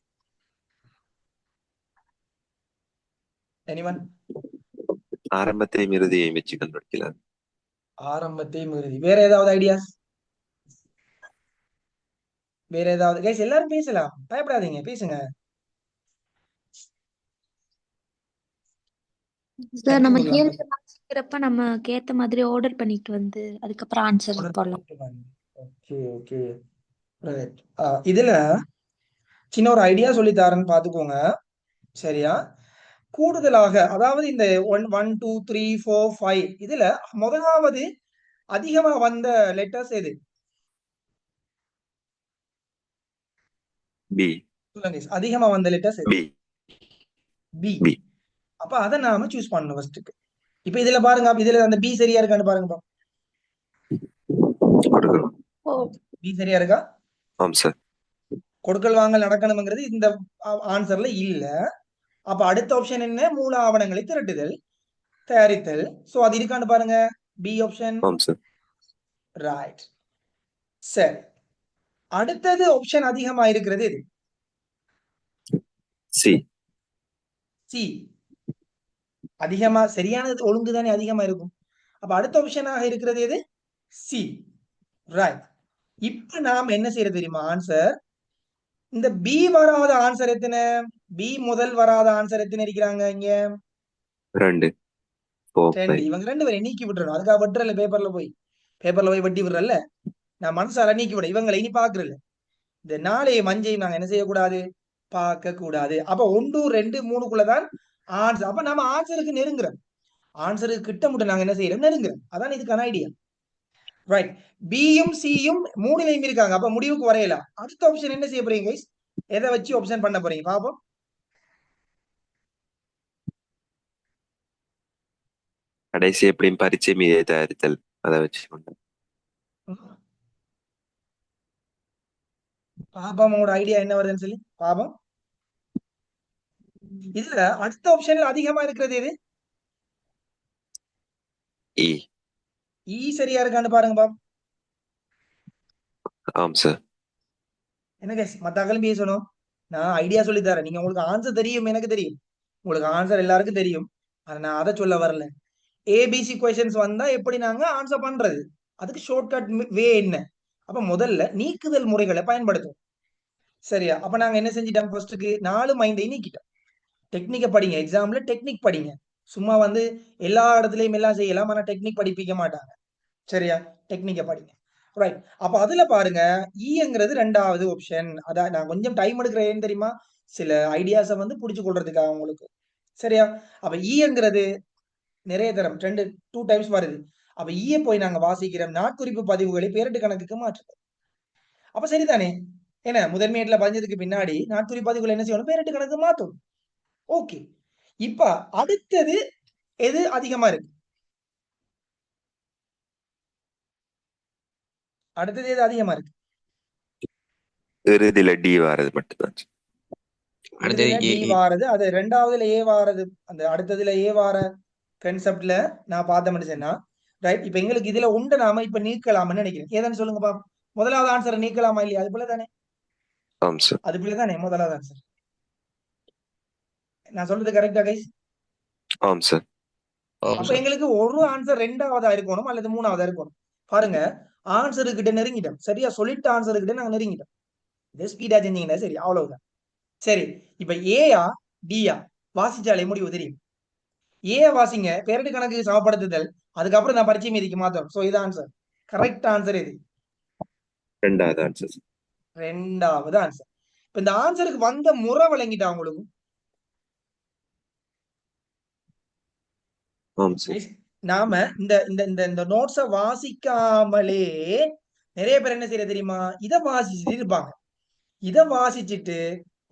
எனிவன்? ஆரம்பத்தையும் இறுதியையும் வச்சு கண்டுபிடிக்கலாம். ஆரம்பத்தையும் இறுதி. வேற ஏதாவது ஐடியாஸ்? வேற ஏதாவது கைஸ்? எல்லாரும் பேசலாம், பயப்படாதீங்க, பேசுங்க. சார் நம்ம கொடுக்கலாம். கேள்வி வாசிக்கிறப்ப நமக்கு ஏத்த மாதிரி ஆர்டர் பண்ணிட்டு வந்து அதுக்கப்புறம் ஆன்சர் போடலாம். Okay okay right. இதுல சின்ன ஒரு ஐடியா சொல்லி தரேன்னு பாத்துக்கோங்க, சரியா? கூடுதலாக அதாவது இந்த 1 1 2 3 4 5 இதுல முதலாவது அதிகமா வந்த லெட்டர்ஸ் எது? பி. சொல்லுங்க guys. அதிகமா வந்த லெட்டர்ஸ் எது? பி. பி. பி. அப்ப அதை நாம சூஸ் பண்ணணும் ஃபர்ஸ்ட்டுக்கு. இப்ப இதுல பாருங்க, இதுல அந்த பி சரியா இருக்கான்னு பாருங்க. கொடுக்கலாம். பி சரியா இருக்கா? ஆம் சார். கொடுக்கல் வாங்கல் நடக்கணுங்கிறது இந்த ஆன்சர்ல இல்ல. அப்ப அடுத்த ஆப்ஷன் என்ன? மூல ஆவணங்களை திரட்டுதல், தயாரித்தல். சோ அது இருக்கான்னு பாருங்க, பி ஆப்ஷன். ஆம் சார். ரைட். சரி, அடுத்தது ஆப்ஷன் அதிகமா இருக்கிறது எது? சி. சி. அதிகமா சரியானது ஒழுங்கு தானே அதிகமா இருக்கும். அப்ப அடுத்த ஆப்ஷனாக இருக்கிறது எது? சி. ரைட். இப்ப நாம் என்ன செய்யறது தெரியுமா? ஆன்சர் இந்த பி வராத ஆன்சர் எத்தனை? பி முதல் வராத ஆன்சர் எத்தனை இருக்கிறாங்க இங்க? 2 4 2. 5. இவங்க 2 பேரை நீக்கி விட்டுறணும். அதுக்காக வெட்டுறல, பேப்பர்ல போய் வெட்டி விடுறல. நான் மனசால நீக்கி விட, இவங்களை இனி பாக்குறல. இந்த 4 மஞ்சையும் நாங்க என்ன செய்யக்கூடாது, பார்க்க கூடாது. அப்ப 1 2 3க்குள்ளதான் ஆன்சர். அப்ப நம்ம ஆன்சருக்கு நெருங்குறோம், ஆன்சருக்கு கிட்ட மட்டும் நாங்க என்ன செய்யறோம், நெருங்குறோம். அதான் இதுக்கான ஐடியா. ரைட். பியும் சியும் 3லையும் இருக்காங்க. அப்ப முடிவுக்கு வரையலாம். அடுத்த ஆப்ஷன் என்ன செய்ய போறீங்க கைஸ்? எதை வச்சு ஆப்ஷன் பண்ண போறீங்க பாப்போம். கடைசி எப்படியும் பரீட்சை மீதியை தயாரித்தல், அதை வச்சு கொண்டு. பாப்போம் உங்களோட ஐடியா என்ன வருதுன்னு சொல்லி பாப்போம். இதுல அடுத்த ஆப்ஷன்ல அதிகமா இருக்கிறது எது? இ. இ சரியா இருக்கான்னு பாருங்க பாப்போம். ஆம் சார். என்ன கைஸ், மத்தாக்களும் பேசணும், நான் ஐடியா சொல்லி தரேன். நீங்க உங்களுக்கு ஆன்சர் தெரியும், எனக்கு தெரியும், உங்களுக்கு ஆன்சர் எல்லாருக்கும் தெரியும். ஆனா நான் அதை சொல்ல வரல. ஏபிசி கொஸ்டின்ஸ் வந்தா எப்படி நாங்க ஆன்சர் பண்றது, அதுக்கு ஷார்ட்கட் வே என்ன? அப்ப முதல்ல நீக்குதல் முறைகளை பயன்படுத்தும், சரியா? அப்ப நாங்க என்ன செஞ்சிட்டோம், ஃபர்ஸ்ட்டுக்கு 4 மைண்டை நீக்கிட்டோம். டெக்னிக்கை படிங்க, எக்ஸாம்ல டெக்னிக் படிங்க. சும்மா எல்லா இடத்துலயும் எல்லாம் செய்யலாம், ஆனா டெக்னிக் படிப்பிக்க மாட்டாங்க, சரியா? டெக்னிக்கை படிங்க. ரைட். அப்ப அதுல பாருங்க, ஈங்கிறது 2வது ஆப்ஷன். அதான் நான் கொஞ்சம் டைம் எடுக்கிறேன் தெரியுமா, சில ஐடியாஸை புடிச்சு கொள்றதுக்காக உங்களுக்கு, சரியா? அப்ப ஈங்கிறது நிறைய தரம் 2 டைம்ஸ் வருது. அப்ப ஈய போய் நாங்க வாசிக்கிறோம், நாட்குறிப்பு பதிவுகளை பேரட்டு கணக்குக்கு மாற்றுது. அப்ப சரிதானே? என்ன முதன்மையில பதிஞ்சதுக்கு பின்னாடி நாட்குறிப்பு பதிவுகளை என்ன செய்யணும், பேரட்டு கணக்கு மாற்றும். ஓகே. இப்ப அடுத்தது எது அதிகமா இருக்கு? அடுத்தது எது அதிகமா இருக்கு? இறுதியில டி வாரது மட்டும்தான். அடுத்ததுல டி வாரது, அது 2வதுல ஏ வாரது. அந்த அடுத்ததுல ஏ வார கன்செப்ட்ல நான் பார்த்தேன் சொன்னா, ரைட். இப்ப எங்களுக்கு இதுல உண்டு, நாம இப்ப நீக்கலாம்னு நினைக்கிறேன். ஏதான்னு சொல்லுங்க பாப்போம். முதலாவது ஆன்சரை நீக்கலாமா இல்லையா? அது போல தானே? ஆம் சார். அது போல தானே முதலாவது ஆன்சர். நான் சொல்றது கரெக்டா கைஸ்? ஆம் சார். அப்ப எங்களுக்கு ஒரு ஆன்சர் 2வதா இருக்கணும் அல்லது 3வதா இருக்கணும். பாருங்க, ஆன்சரு கிட்ட நெருங்கிட்டோம், சரியா? சொல்லிட்டு ஆன்சரு கிட்ட நாங்க நெருங்கிட்டோம். இது ஸ்பீடா செஞ்சீங்கன்னா சரி, அவ்வளவுதான். சரி, இப்ப ஏயா டியா வாசிச்சாலே முடிவு தெரியும். ஏ வாசிங்க, பேரட்டு கணக்கு சமப்படுத்துதல், அதுக்கப்புறம் நான் பரீட்சை மீதிக்கு மாத்தோம். சோ இது ஆன்சர். கரெக்ட் ஆன்சர் இது 2வது ஆன்சர். 2வது ஆன்சர். இப்ப இந்த ஆன்சருக்கு வந்த முறை விளங்கிட்டா உங்களுக்கு? ஆம் சார். Guys, நாம இந்த இந்த இந்த இந்த நோட்ஸ வாசிக்காமலே நிறைய பேர் என்ன செய்யறது தெரியுமா? இத வாசிச்சுட்டு இருப்பாங்க. இத வாசிச்சுட்டு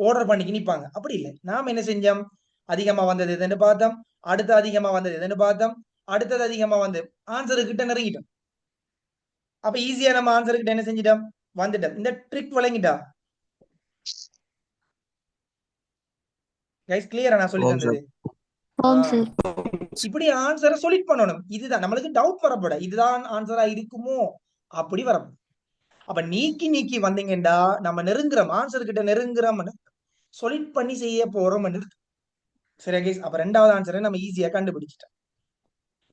ஆர்டர் பண்ணிக்கு நிப்பாங்க. அப்படி இல்லை. நாம என்ன செஞ்சோம்? அதிகமா வந்தது எதுன்னு பார்த்தோம். அடுத்து அதிகமா வந்தது எதுன்னு பார்த்தோம். அடுத்தது அதிகமா வந்து ஆன்சரு கிட்ட நெருங்கிட்டோம். அப்ப ஈஸியா நம்ம ஆன்சர் கிட்ட என்ன செஞ்சிட்டோம்? வந்துட்டோம். இந்த ட்ரிக் விளங்கிட்டா? கைஸ் கிளியரா நான் சொல்லி ஆம் தந்தது? ஆம் ஆ. சார். இப்படி ஆன்சரை சொல்லிட் பண்ணணும். இதுதான் நம்மளுக்கு டவுட் வரப்பட இதுதான் ஆன்சரா இருக்குமோ அப்படி வரப்படும். அப்ப நீக்கி நீக்கி வந்தீங்கடா நம்ம நெருங்குறோம் ஆன்சர் கிட்ட நெருங்குறோம்னு சொலிட் பண்ணி செய்ய போறோம். சரி கைஸ், அப்ப ரெண்டாவது ஆன்சரை நம்ம ஈஸியா கண்டுபிடிச்சிட்டோம்.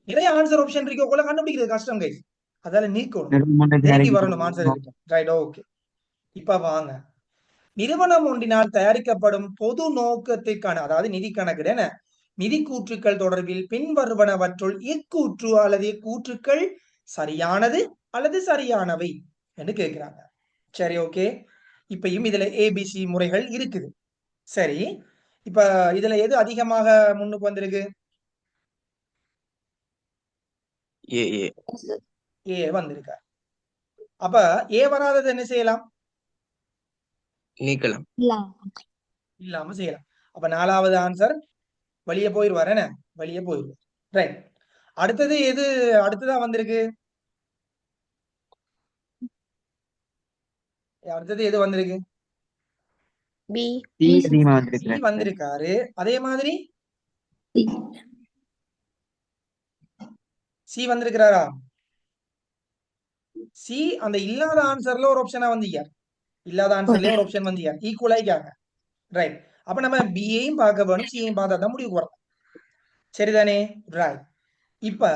நிறைய ஆன்சர் ஆப்ஷன் இருக்கக்குள்ள கண்டுபிடிக்கிறது கஷ்டம் கைஸ். அதால நீக்கணும், நெருங்கி வரணும் ஆன்சர் கிட்ட. Right, okay. இப்ப வாங்க, நிறுவனம் ஒன்றினால் தயாரிக்கப்படும் பொது நோக்கத்திற்கான அதாவது நிதி கணக்குடன் நிதி கூற்றுக்கள் தொடர்பில் பின்வருவனவற்றுள் இக்கூற்று அல்லது இக்கூற்றுக்கள் சரியானது அல்லது சரியானவை என்று கேட்கிறாங்க. சரி, ஓகே. இப்பயும் இதுல ஏபிசி முறைகள் இருக்குது. சரி, இப்ப இதுல எது அதிகமாக முன்னுக்கு வந்திருக்கு? ஏ வந்திருக்க. அப்ப ஏ வராதது என்ன செய்யலாம்? நீக்கலாம். இல்லாம செய்யலாம். அப்ப நாலாவது ஆன்சர் வெளியே போயிருவார். என்ன வெளியே போயிருவார். ரைட். அடுத்தது எது அடுத்ததா வந்திருக்கு? அடுத்தது எது வந்திருக்கு? பி. சி வந்திருக்காரு. அதே மாதிரி சி வந்திருக்கிறாரா? சி அந்த இல்லாத ஆன்சர்ல ஒரு ஆப்ஷனா வந்தீங்க. இல்லாத ஆன்சர்லயே ஒரு ஆப்ஷன் வந்தீங்க. ஈக்குவலாயிக்காங்க. ரைட். அப்ப நம்ம பியையும் பார்க்க வேணும், சியையும் பார்த்தா தான் முடிவுக்கு வரலாம். சரிதானே? ரைட். இப்ப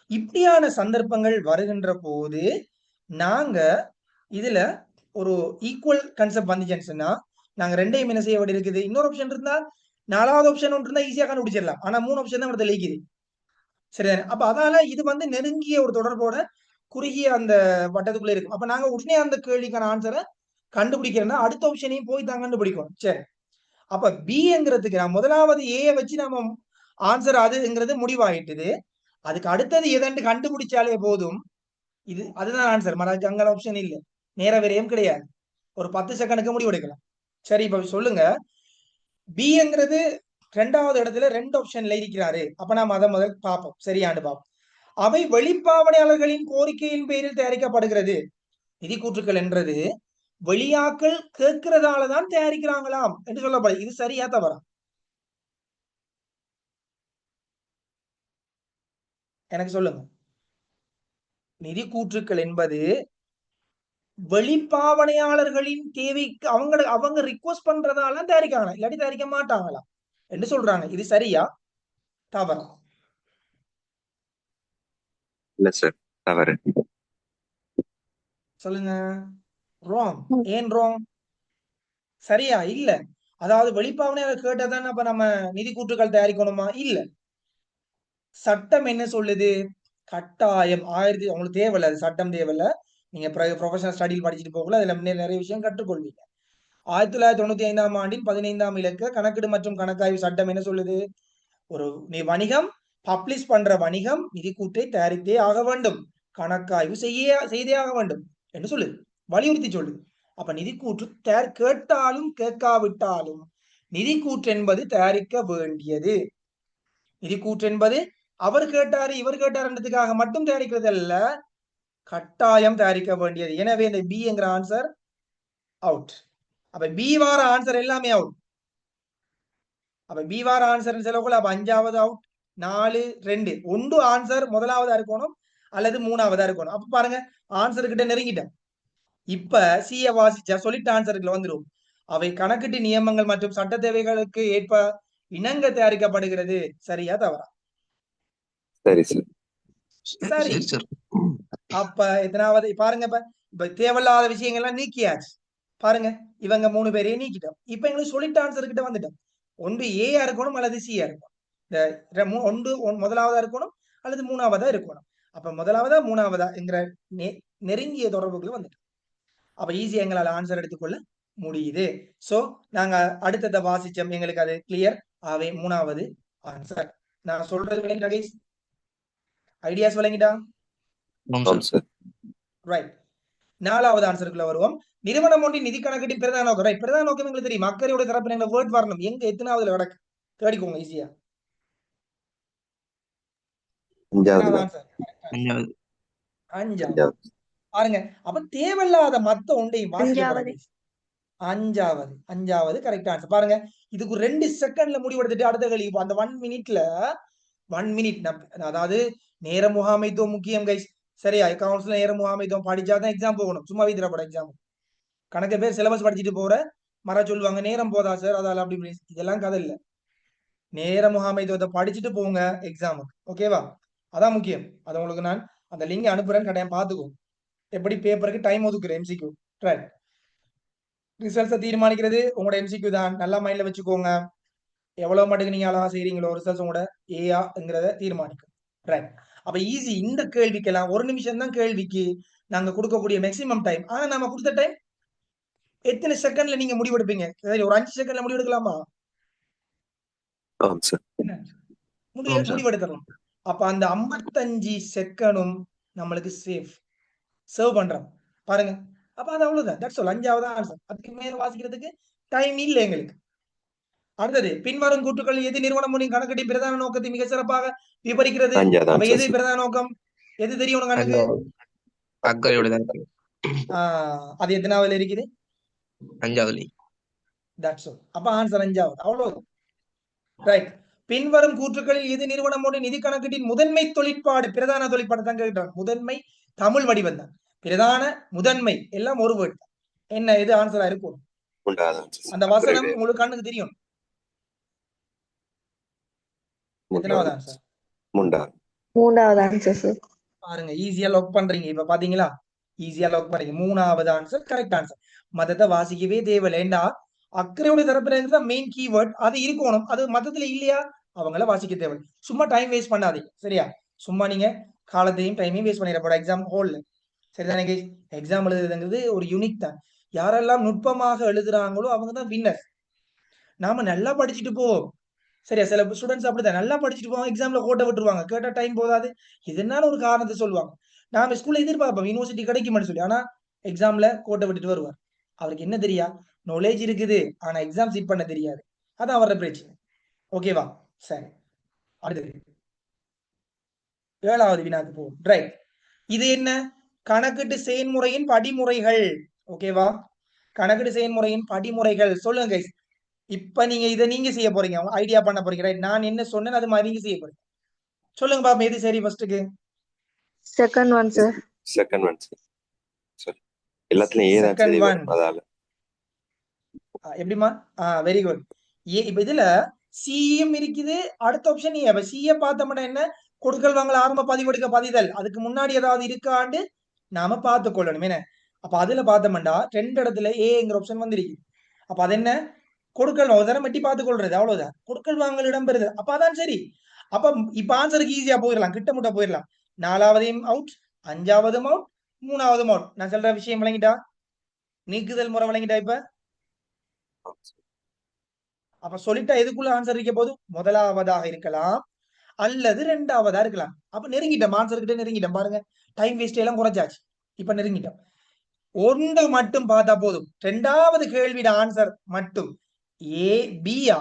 இப்படியான சந்தர்ப்பங்கள் வருகின்ற போது நாங்க இதுல ஒரு ஈக்குவல் கன்செப்ட் வந்துச்சுன்னு சொன்னா நாங்க ரெண்டையும் என்ன செய்ய வேண்டி இருக்குது? இன்னொரு ஆப்ஷன் இருந்தா நாலாவது ஆப்ஷன் ஒன்று இருந்தா ஈஸியா கண்டுபிடிச்சிடலாம். ஆனா 3 ஆப்ஷன் தான் இடத்துல இருக்குது. சரிதானே? அப்ப அதனால இது வந்து நெருங்கிய ஒரு தொடர்போட குறுகிய அந்த வட்டத்துக்குள்ள இருக்கும். அப்ப நாங்க உடனே அந்த கேள்விக்கான ஆன்சரை கண்டுபிடிக்கிறேன்னா அடுத்த ஆப்ஷனையும் போய் தான் கண்டுபிடிக்கணும். சரி, அப்ப பிங்கிறதுக்கு நான் முதலாவது ஏ வச்சு நம்ம ஆன்சர் அதுங்கிறது முடிவாயிட்டுது. அதுக்கு அடுத்தது எதன்று கண்டுபிடிச்சாலே போதும். இது அதுதான் ஆன்சர். மறாச்சு அங்க ஆப்ஷன் இல்லை, நேர விரயம் கிடையாது. ஒரு 10 செகண்டுக்கு முடிவெடுக்கலாம். சரி, இப்ப சொல்லுங்க, பிங்கிறது ரெண்டாவது இடத்துல 2 ஆப்ஷன்ல இருக்கிறாரு. அப்ப நாம அதை முதல் பார்ப்போம், சரியாண்டு பார்ப்போம். அவை வெளிப்பாவனையாளர்களின் கோரிக்கையின் பேரில் தயாரிக்கப்படுகிறது. நிதி கூற்றுக்கள் என்றது வெளியாக்கள் கேட்கிறதாலதான் தயாரிக்கிறாங்களாம் என்று சொல்லப்படுது. இது சரியா தவறா? எனக்கு சொல்லுங்க. நிதி கூற்றுக்கள் என்பது வெளிப்பாவனையாளர்களின் தேவைக்கு அவங்க ரிக்வஸ்ட் பண்றதால தயாரிக்காங்களா, இல்லாட்டி தயாரிக்க மாட்டாங்களா என்று சொல்றாங்க. இது சரியா தவறா? இல்ல சார், தவறு. சொல்லுங்க. ராங். ஏன் ராங்? சரியா? இல்ல. அதாவது வெளிப்பாவனையாளர் கேட்டதானே அப்ப நம்ம நிதி கூற்றுக்கள் தயாரிக்கணுமா? இல்ல. சட்டம் என்ன சொல்லுது? கட்டாயம் உங்களுக்கு தேவையில்ல, அது சட்டம் தேவையில்ல. நீங்க ப்ரொஃபஷனல் ஸ்டடியில் படிச்சுட்டு போகல, அதுல நிறைய விஷயம் கற்றுக்கொள்வீங்க. 1995ஆம் ஆண்டின் 15ஆம் இலக்க கணக்கீடு மற்றும் கணக்காய்வு சட்டம் என்ன சொல்லுது? ஒரு வணிகம் பப்ளிஷ் பண்ற வணிகம் நிதி கூற்றை தயாரித்தே ஆக வேண்டும், கணக்காய்வு செய்தே ஆக வேண்டும் என்று சொல்லுது, வலியுறுத்தி சொல்லுது. அப்ப நிதி கூற்று கேட்டாலும் கேட்காவிட்டாலும் நிதி கூற்று என்பது தயாரிக்க வேண்டியது. நிதி கூற்று என்பது அவர் கேட்டாரு இவர் கேட்டாருன்றதுக்காக மட்டும் தயாரிக்கிறது அல்ல, கட்டாயம் தயாரிக்க வேண்டியது. எனவே இந்த பி என்கிற ஆன்சர் அவுட். அப்ப பி வார ஆன்சர் எல்லாமே அவுட். அப்ப பி வார ஆன்சர் செலவுக்குள்ள அப்ப 5வது அவுட், 4, 2 ஒன்று ஆன்சர் முதலாவதா இருக்கணும் அல்லது 3வதா இருக்கணும். அப்ப பாருங்க, ஆன்சர் கிட்ட நெருங்கிட்டேன். இப்ப சிய வாசிச்சா சொல்லிட்டு ஆன்சருக்குள்ள வந்துடும். அவை கணக்கீட்டு நியமங்கள் மற்றும் சட்ட தேவைகளுக்கு ஏற்ப இணங்க தயாரிக்கப்படுகிறது. சரியா தவறா? சரி சார். சரி. அப்ப எத்தனாவது பாருங்க. இப்ப தேவையில்லாத விஷயங்கள்லாம் நீக்கியாச்சு. பாருங்க, இவங்க 3 பேரையும் நீக்கிட்டோம். இப்ப எங்களுக்கு சொல்லிட்டு ஆன்சர் கிட்ட வந்துட்டோம். ஒன்று ஏயா இருக்கணும் அல்லது சியா இருக்கணும். இந்த ஒன்று முதலாவதா இருக்கணும் அல்லது 3வதா இருக்கணும். அப்ப முதலாவதா 3வதா என்கிற நெருங்கிய தொடர்புகளை வந்துட்டோம். அப்ப ஈஸியா எங்களால் ஆன்சர் எடுத்துக்கொள்ள முடியுது. சோ நாங்க அடுத்ததை வாசிச்சோம், எங்களுக்கு அது கிளியர். ஆவே 3வது ஆன்சர். நான் சொல்றது ஐடியாஸ் விளங்கிட்டா? ஆமாம் ஆம் சார். சார். ரைட். 4வது ஆன்சருக்குள்ள வருவோம். நிறுவனம் ஒன்றின் நிதி கணக்கீட்டின் பிரதான நோக்கம். ரைட். பிரதான நோக்கம் எங்களுக்கு தெரியும். அக்கறையோட தரப்பின வேர்ட் வரணும். எங்க எத்தனாவதுல கிடக்கு தேடிக்கோங்க ஈஸியா. 5வது ஆன்சர் 5வது. 5வது பாருங்க. அப்ப தேவையில்லாத மத்த ஒன்றையும் வாசிக்கப்படாது. 5வது கரெக்ட் ஆன்சர். பாருங்க, இதுக்கு 2 செகண்ட்ல முடிவெடுத்துட்டு அடுத்த கேள்வி. அந்த 1 மினிட்ல 1 மினிட் அதாவது நேர முகாமைத்துவம் முக்கியம் கைஸ். சரியா? அக்கவுண்ட்ஸ்ல நேர முகாமைத்துவம் படிச்சாதான் எக்ஸாம் போகணும். சும்மா வீதிரப்பட எக்ஸாம். கணக்கு பேர் சிலபஸ் படிச்சுட்டு போற மற சொல்லுவாங்க நேரம் போதா சார் அதால அப்படி இதெல்லாம் கதை இல்ல. நேர முகாமைத்துவத்தை படிச்சுட்டு போங்க எக்ஸாமுக்கு. ஓகேவா? அதான் முக்கியம். அதை உங்களுக்கு நான் அந்த லிங்க் அனுப்புறேன், கட்டாயம் பார்த்துக்கோ. எப்படி பேப்பருக்கு டைம் ஒதுக்குறேன் எம்சிக்யூ. ரைட். ரிசல்ட்ஸை தீர்மானிக்கிறது உங்களோட எம்சிக்யூ தான். நல்லா மைண்ட்ல வச்சுக்கோங்க. எவ்வளவு மட்டுக்கு நீங்க அழகா செய்றீங்களோ ரிசல்ட்ஸ் உங்களோட ஏஆங்கிறத தீர்மானிக்கும். ரைட். அப்ப ஈஸி. இந்த கேள்விக்கெல்லாம் 1 நிமிஷம் தான் கேள்விக்கு நாங்க கொடுக்கக்கூடிய மேக்சிமம் டைம். ஆனா நாம கொடுத்த டைம் எத்தனை செகண்ட்ல நீங்க முடிவெடுப்பீங்க? ஒரு 5 செகண்ட்ல முடிவெடுக்கலாமா? ஆம் சார். முடிவெடுத்துறோம். அப்ப அந்த 55 செகண்டும் நம்மளுக்கு சர்வ் பண்றோம். பாருங்க. அப்ப அது அவ்வளவுதான். That's all. 5வது ஆன்சர். அதுக்கு மேல வாசிக்கிறதுக்கு டைம் இல்ல எங்களுக்கு. அடுத்தது, பின்வரும் கூற்றுக்கள் எது நிறுவனம் ஒன்றின் கணக்கெடுப்பின் பிரதான நோக்கத்தை மிக சிறப்பாக விவரிக்கிறது? 5வது அப்ப எது ஆன்சர். பிரதான நோக்கம்? எது தெரியும் உனக்கு கணக்கு? அக்கறையோட தரப்பினர். அது எத்தனாவதுல இருக்குது? 5வது. That's all. அப்ப ஆன்சர் 5வது. அவ்வளவுதான். ரைட். பின்வரும் கூற்றுக்களில் எது நிறுவனம் ஒன்றின் நிதி கணக்கீட்டின் முதன்மை தொழிற்பாடு? பிரதான தொழிற்பாடு தான் கேட்டாங்க. முதன்மை தமிழ் வடிவம் தான். பிரதான, முதன்மை எல்லாம் ஒரு வேர்ட். என்ன எது ஆன்சரா இருக்கும்? 3வது ஆன்சர். அந்த வசனம் உங்களுக்கு கண்ணுக்கு தெரியும். எத்தனாவது ஆன்சர்? 3வது ஆன்சர் சார். பாருங்க, ஈஸியா லாக் பண்றீங்க. இப்ப பாத்தீங்களா? ஈஸியா லாக் பண்றீங்க. 3வது ஆன்சர் கரெக்ட் ஆன்சர். மதத்தை வாசிக்கவே தேவையில்லைண்டா அக்கறையோட தரப்புல மெயின் கீவேர்ட் அது இருக்கணும். அது மதத்துல இல்லையா அவங்கள வாசிக்க தேவை. சும்மா டைம் வேஸ்ட் பண்ணாதீங்க. சரியா? சும்மா நீங்க காலத்தையும் டைமையும் வேஸ்ட் பண்ணிடப்போட எக்ஸாம் ஹோல்ல. சரிதானே? எக்ஸாம் எழுதுறதுங்கிறது ஒரு யூனிக் தான். யாரெல்லாம் நுட்பமாக எழுதுறாங்களோ அவங்க தான் வின்னர். நாம நல்லா படிச்சுட்டு போவோம். சரியா? சில ஸ்டூடெண்ட்ஸ் அப்படிதான் நல்லா படிச்சுட்டு போவாங்க, எக்ஸாம்ல கோட்டை விட்டுருவாங்க. கேட்டா டைம் போதாது, இதனால ஒரு காரணத்தை சொல்லுவாங்க. நாம ஸ்கூல்ல எதிர்பார்ப்போம் யூனிவர்சிட்டி கிடைக்கும்னு சொல்லி. ஆனா எக்ஸாம்ல கோட்டை விட்டுட்டு வருவார். அவருக்கு என்ன தெரியா? நாலேஜ் இருக்குது, ஆனா எக்ஸாம் சீட் பண்ண தெரியாது. அதான் அவரோட பிரச்சனை. ஓகேவா? சரி, அடுத்தது 7வது வினாக்கு போவோம். ரைட். இது என்ன? கணக்கீட்டு செயல்முறையின் படிமுறைகள். ஓகேவா? கணக்கீட்டு செயல்முறையின் படிமுறைகள். சொல்லுங்க கைஸ். இப்ப நீங்க இதை நீங்க செய்ய போறீங்க, ஐடியா பண்ண போறீங்க. ரைட். நான் என்ன சொன்னேன் அது மாதிரி நீங்க செய்ய போறீங்க. சொல்லுங்க பாப்பா, எது சரி ஃபர்ஸ்ட்டுக்கு? Second one sir. Second one sir. சரி, எல்லாத்துலயும் ஏதான் சரி வரும் அதால. எப்படிமா? Very good. இப்ப இதுல சிஎம் இருக்குது, அடுத்த ஆப்ஷன் ஏ. அப்ப சிஏ பார்த்தோம்னா என்ன? கொடுக்கல் வாங்கல் ஆரம்ப பதிவெடுக்க பதிதல். அதுக்கு முன்னாடி ஏதாவது இருக்காண்டு நாம பார்த்து கொள்ளணும். என்ன? அப்ப அதுல பார்த்தோம்னா 2 இடத்துல ஏங்கிற ஆப்ஷன் வந்திருக்கு. அப்ப அது என்ன? கொடுக்கல் ஒரு தரம் மெட்டி பார்த்து கொள்றது, அவ்வளவுதான். கொடுக்கல் வாங்கல் இடம்பெறுது. அப்ப அதான் சரி. அப்ப இப்ப ஆன்சருக்கு ஈஸியா போயிடலாம், கிட்ட முட்ட போயிடலாம். 4வதையும் அவுட், 5வதும் அவுட், 3வதும் அவுட். நான் சொல்ற விஷயம் விளங்கிட்டா? நீக்குதல் முறை விளங்கிட்டா? இப்ப அப்ப சொல்லிட்டா எதுக்குள்ள ஆன்சர் இருக்க போது? முதலாவதாக இருக்கலாம் அல்லது 2வதா இருக்கலாம். அப்ப நெருங்கிட்டோம், ஆன்சர் கிட்ட நெருங்கிட்டோம். பாருங்க, டைம் வேஸ்ட் எல்லாம் குறைச்சாச்சு. இப்ப நெருங்கிட்டோம். ஒன்று மட்டும் பார்த்தா போதும். 2வது கேள்வியோட ஆன்சர் மட்டும் ஏ பியா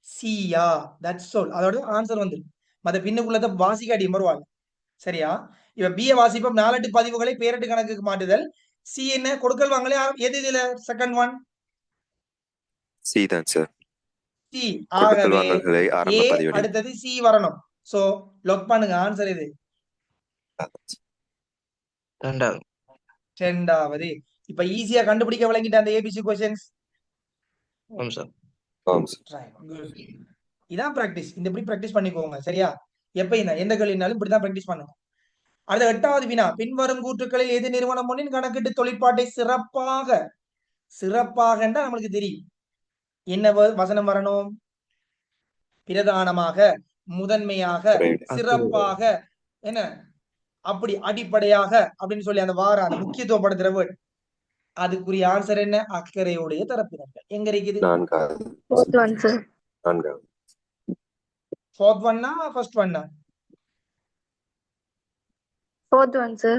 சியா, தட்ஸ் ஆல். அதோட ஆன்சர் வந்து மத பின்னுக்குள்ளத வாசிக்காடி வருவாங்க. சரியா? இப்ப பிய வாசிப்போம். 4 பதிவுகளை பேரட்டு கணக்குக்கு மாற்றுதல். சி என்ன? கொடுக்கல் வாங்கலே. எது இதுல செகண்ட் ஒன்? சி தான் சார். சி. கொடுக்கல் ஆகவே வாங்கல்களை ஆரம்ப ஏ பதிவேடு. அடுத்தது சி வரணும். சோ லாக் பண்ணுங்க. ஆன்சர் இது 2வது. இப்ப ஈஸியா கண்டுபிடிக்க விளங்கிட்ட அந்த ஏபிசி क्वेश्चंस. ஆமாம் சார். ஆம் சார். இதான் பிராக்டிஸ். இந்த இப்படி பிராக்டிஸ் பண்ணிக்கோங்க. சரியா? எப்ப எந்த கேள்வினாலும் இப்படிதான் பிராக்டிஸ் பண்ணுங்க. அடுத்த 8வது வினா. பின்வரும் கூற்றுக்களில் எது நிறுவனம் ஒன்றின் கணக்கீட்டு தொழிற்பாட்டை சிறப்பாக என்றா நம்மளுக்கு தெரியும். என்ன வசனம் வரணும்? பிரதானமாக, முதன்மையாக, சிறப்பாக, என்ன அப்படி அடிப்படையாக அப்படின்னு சொல்லி அந்த வார அந்த முக்கியத்துவப்படுத்துற வேர்ட். அதுக்குரிய ஆன்சர் என்ன? அக்கறையுடைய தரப்பினர். எங்க இருக்குது? 4வது. Fourth one sir. 4வது. ஃபோர்த் ஒன்னா ஃபர்ஸ்ட் ஒன்னா? Fourth one, sir.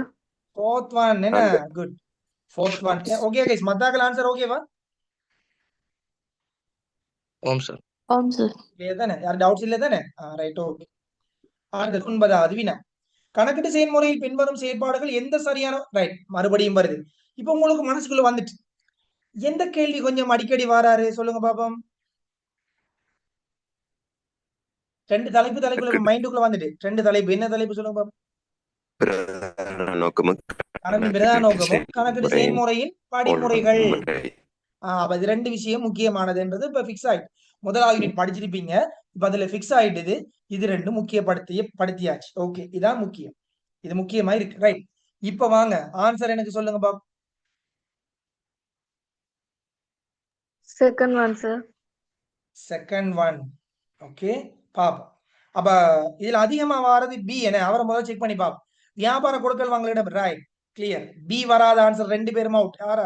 Fourth one என்ன நான்கு. Good fourth one okay guys மத்தாக்கள் ஆன்சர் ஓகேவா ஓம் சார். ஆம் சார். ஓகே தானே யார் டவுட்ஸ் இல்லை தானே ரைட் ஓகே அடுத்தது 9வது வினா கணக்கிட்டு செயல்முறையில் பின்வரும் செயற்பாடுகள் எந்த சரியான ரைட் மறுபடியும் வருது இப்போ உங்களுக்கு மனசுக்குள்ள வந்துட்டு எந்த கேள்வி கொஞ்சம் அடிக்கடி வராரு சொல்லுங்க பாப்போம் ரெண்டு தலைப்புல மைண்டுக்குள்ள வந்துட்டு ரெண்டு தலைப்பு என்ன தலைப்பு சொல்லுங்க பாப்போம் பிரதான நோக்கமும் கணக்கின் பிரதான நோக்கமும் கணக்கிட்டு செயல்முறையின் படிமுறைகள் முறை. அப்ப இது ரெண்டு விஷயம் முக்கியமானதுன்றது இப்ப பிக்ஸ் ஆயிட்டு முதலாவது யூனிட் படிச்சிருப்பீங்க இப்ப அதுல பிக்ஸ் ஆயிட்டுது இது ரெண்டும் படுத்தியாச்சு ஓகே இதான் முக்கியம் இது முக்கியமா இருக்கு ரைட் இப்ப வாங்க ஆன்சர் எனக்கு சொல்லுங்க பாப் Second one, sir. Second one okay பாப்போம் அப்ப இதுல அதிகமா வாரது பி என்ன அவரை முதல்ல செக் பண்ணி பாப்போம் வியாபார கொடுக்கல் வாங்கலிடம் ரைட் கிளியர் பி வராத ஆன்சர் ரெண்டு பேரும் அவுட் யாரா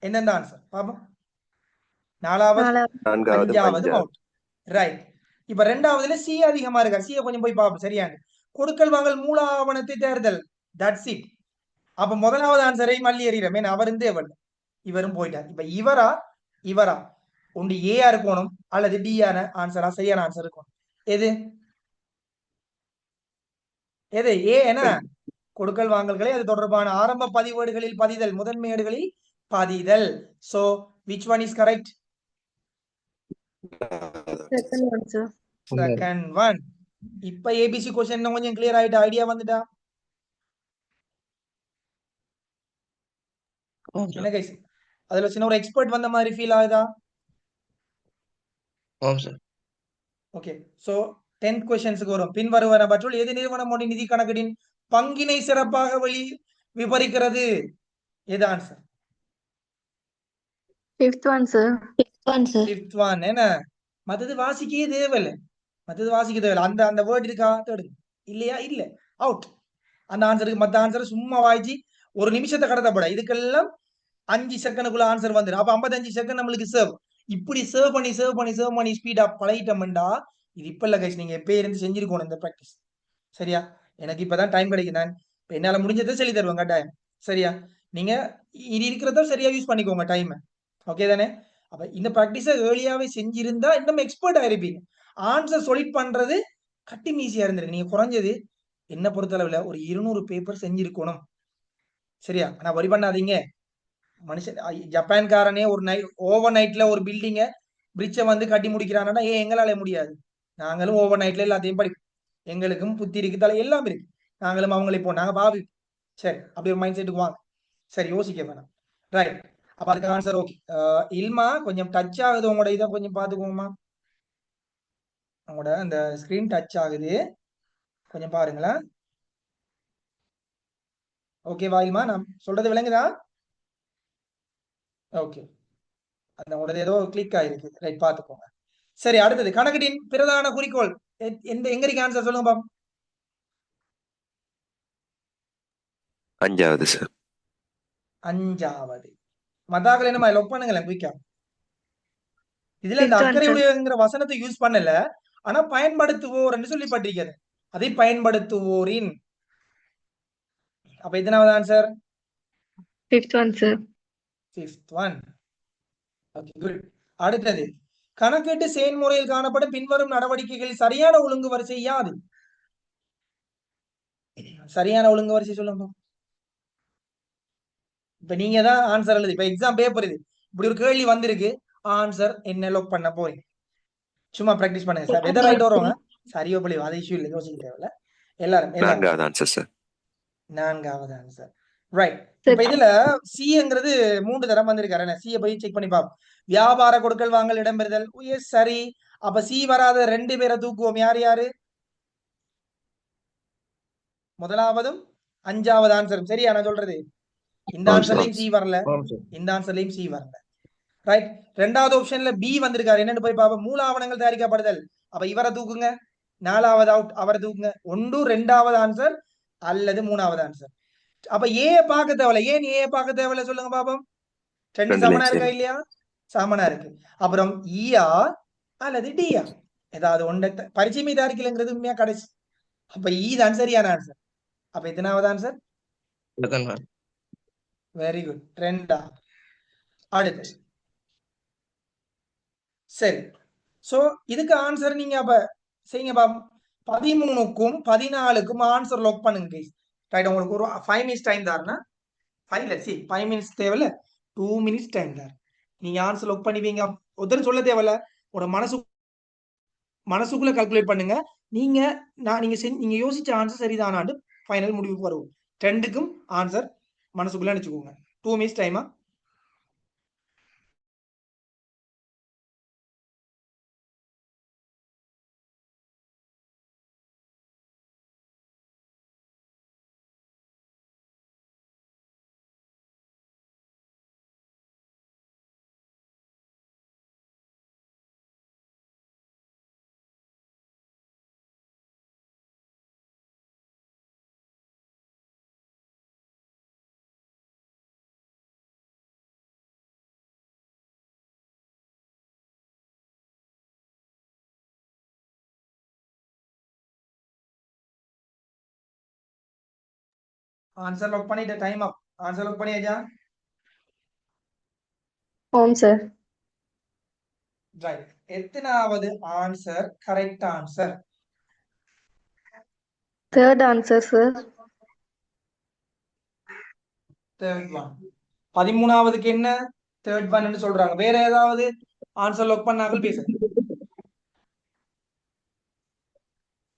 எந்தெந்த ஆன்சர் பாப்போம் நாலாவது நாலாவது. அஞ்சாவது அவுட் ரைட் இப்ப ரெண்டாவதுல சி அதிகமா இருக்கா சியை கொஞ்சம் போய் பார்ப்போம் சரியாங்க கொடுக்கல் வாங்கல் மூல ஆவணத்தை தேர்தல் தட்ஸ் இட் அப்ப முதலாவது ஆன்சரை மல்லி எறிகிறோம் அவர் இருந்தே வரல இவரும் போயிட்டார் இப்ப இவரா ஒன்று ஏஆ இருக்கணும் அல்லது டியான ஆன்சரா சரியான ஆன்சர் இருக்கணும் எது எது ஏ என்ன கொடுக்கல் வாங்கல்களை அது தொடர்பான ஆரம்ப பதிவேடுகளில் பதிதல் முதன்மையேடுகளில் பதிதல் so which one is correct Second one, sir. Second one இப்ப ஏபிசி क्वेश्चन கொஞ்சம் கிளியர் ஆயிட்டு ஐடியா வந்துட்டா ஓம் என்ன சார். கைஸ் அதுல சின்ன ஒரு எக்ஸ்பர்ட் வந்த மாதிரி ஃபீல் ஆகுதா ஓம் சார். ஓகே சோ 10th क्वेश्चंसக்கு வரும் பின்வருவனவற்றுள் எது நிறுவனம் ஒன்றின் நிதி கணக்கின் பங்கினை சிறப்பாக விவரிக்கிறது எது answer Fifth one, sir. One sir. Fifth one என்ன மத்தது வாசிக்கவே தேவையில்லை அந்த அந்த வேர்ட் இருக்கா தேடுங்க இல்லையா இல்ல அவுட் அந்த ஆன்சருக்கு மத்த ஆன்சர் சும்மா வாய்ச்சி ஒரு நிமிஷத்தை கடத்தப்பட இதுக்கெல்லாம் 5 செகண்டுக்குள்ள ஆன்சர் வந்துடும் அப்ப 55 செகண்ட் நம்மளுக்கு சேவ் இப்படி சேவ் பண்ணி ஸ்பீடா பழகிட்டோம்டா இது இப்ப இல்ல கைஸ் நீங்க எப்பயே இருந்து செஞ்சிருக்கணும் இந்த பிராக்டிஸ் சரியா எனக்கு இப்பதான் டைம் கிடைக்கும் நான் என்னால முடிஞ்சதை சொல்லி தருவேன் கட்டாயம் சரியா நீங்க இது இருக்கிறத சரியா யூஸ் பண்ணிக்கோங்க டைம் ஓகே தானே அப்ப இந்த பிராக்டிஸை ஏர்லியாவே செஞ்சிருந்தா இன்னும் எக்ஸ்பர்ட் ஆயிருப்பீங்க ஆன்சர் சொலிட் பண்றது கட்டி ஈஸியா இருந்திருக்கு நீங்க குறைஞ்சது என்ன பொறுத்தளவுல ஒரு 200 பேப்பர் செஞ்சிருக்கணும் சரியா ஆனா வரி பண்ணாதீங்க மனுஷன் ஜப்பான்காரனே ஒரு ஓவர் நைட்ல ஒரு பில்டிங்க பிரிட்ஜை வந்து கட்டி முடிக்கிறான்னா எங்களால முடியாது நாங்களும் ஓவர் நைட்ல எல்லாத்தையும் படிப்போம் எங்களுக்கும் புத்தி இருக்கு தலை எல்லாம் இருக்கு நாங்களும் அவங்களை இப்போ நாங்க பாவி சரி அப்படி ஒரு மைண்ட் செட்டுக்கு வாங்க சரி யோசிக்க வேணாம் ரைட் அப்ப அதுக்கு ஆன்சர் ஓகே இல்மா கொஞ்சம் டச் ஆகுது உங்களோட இதை கொஞ்சம் பாத்துக்கோங்கம்மா உங்களோட அந்த ஸ்கிரீன் டச் ஆகுது கொஞ்சம் பாருங்களேன் ஓகேவா இல்மா நான் சொல்றது விளங்குதா ஓகே அந்த உடனே ஏதோ கிளிக் ஆயிருக்கு ரைட் பாத்துக்கோங்க சரி அடுத்தது கணக்கின் பிரதான குறிக்கோள் எங்க இருக்கு ஆன்சர் சொல்லுங்க பாப்போம் அஞ்சாவது சார் அஞ்சாவது மதாக்கள் என்னமா லொக் பண்ணுங்களேன் குயிக்கா இதுல இந்த Fifth one, sir. அக்கறையுடையங்கிற வசனத்தை யூஸ் பண்ணல ஆனா பயன்படுத்துவோர் என்று சொல்லப்பட்டிருக்கிறது அதை பயன்படுத்துவோரின் அப்ப எத்தனாவது answer Fifth one, sir. Fifth one okay good அடுத்தது கணக்கீட்டு செயல்முறையில் காணப்படும் பின்வரும் நடவடிக்கைகளில் சரியான ஒழுங்கு வரிசை யாது சரியான ஒழுங்கு வரிசை சொல்லுங்க இப்ப நீங்க தான் ஆன்சர் எழுது இப்ப எக்ஸாம் பேப்பர் இது இப்படி ஒரு கேள்வி வந்திருக்கு ஆன்சர் என்ன லோக் பண்ண போறீங்க சும்மா பிராக்டிஸ் பண்ணுங்க சார் எதை ரைட் வருவாங்க சரியோ பழிவோ அதை இஷ்யூ இல்லை யோசிக்க தேவையில்ல எல்லாரும் நான்காவது ஆன்சர் சார் நான்காவது ஆன்சர் ரைட் இப்ப இதுல சிங்கிறது 3 தரம் வந்திருக்காரு சியை போய் செக் பண்ணி பார்ப்போம் வியாபார கொடுக்கல் வாங்கல் இடம்பெறுதல் எஸ் சரி அப்ப சி வராத 2 பேரை தூக்குவோம் யாரு யாரு முதலாவதும் 5வது ஆன்சரும் சரியா நான் சொல்றது இந்த ஆன்சர்லயும் சி வரல ஓம் சார். இந்த ஆன்சர்லயும் சி வரல ரைட் ரெண்டாவது ஆப்ஷன்ல பி வந்திருக்காரு என்னன்னு போய் பார்ப்போம் மூல ஆவணங்கள் தயாரிக்கப்படுதல் அப்ப இவரை தூக்குங்க 4வது அவுட் அவரை தூக்குங்க 1 2வது ஆன்சர் அல்லது 3வது ஆன்சர் அப்ப ஏ பார்க்க தேவையில்ல ஏன் ஏ பார்க்க தேவையில்ல சொல்லுங்க பாப்போம் 2 சமனா இருக்கா இல்லையா சமனா இருக்கு அப்புறம் ஈயா அல்லது டியா ஏதாவது ஒன்றை பரிச்சை மீது அறிக்கலைங்கிறது உண்மையா கடைசி அப்ப ஈ தான் சரியான ஆன்சர் அப்ப எத்தனாவது answer? Second one. Very good, ரெண்டா. அடுத்து சரி. சோ இதுக்கு ஆன்சர் நீங்க அப்ப செய்யுங்க பாப்போம். 13க்கும் 14க்கும் ஆன்சர் லாக் பண்ணுங்க guys. ரைட், உங்களுக்கு ஒரு 5 மினிட்ஸ் டைம் தாருன்னா 5 மினிட்ஸ் தேவையில்ல, 2 மினிட்ஸ் டைம் தார். நீங்க ஆன்சர் லாக் பண்ணுவீங்க. ஒருத்தரும் சொல்ல தேவையில்ல, உங்களோட மனசுக்குள்ள கால்குலேட் பண்ணுங்க. நீங்க நீங்க யோசிச்ச ஆன்சர் சரிதானான்னு ஃபைனல் முடிவுக்கு வருவோம். ரெண்டுக்கும் ஆன்சர் மனசுக்குள்ள நினைச்சுக்கோங்க. 2 மினிட்ஸ் டைமா? ஆன்சர் லாக் பண்ணிட்ட, டைம் அப். ஆன்சர் லாக் பண்ணியாச்சா? ஆம் சார். ரைட். எத்தனாவது answer correct answer? Third answer sir. Third one. 13வதுக்கு என்ன தேர்ட் ஒன் சொல்றாங்க? வேற ஏதாவது ஆன்சர் லாக் பண்ணாமல் பேசுங்க.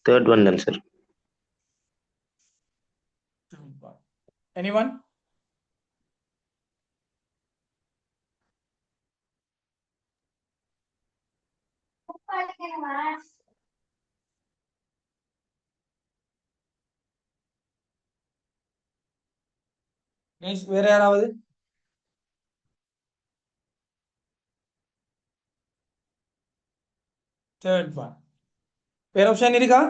தேர்ட் ஒன் தான் சார். எனிவன்? வேற யாராவது? Third one. வேற ஆப்ஷன் இருக்கா?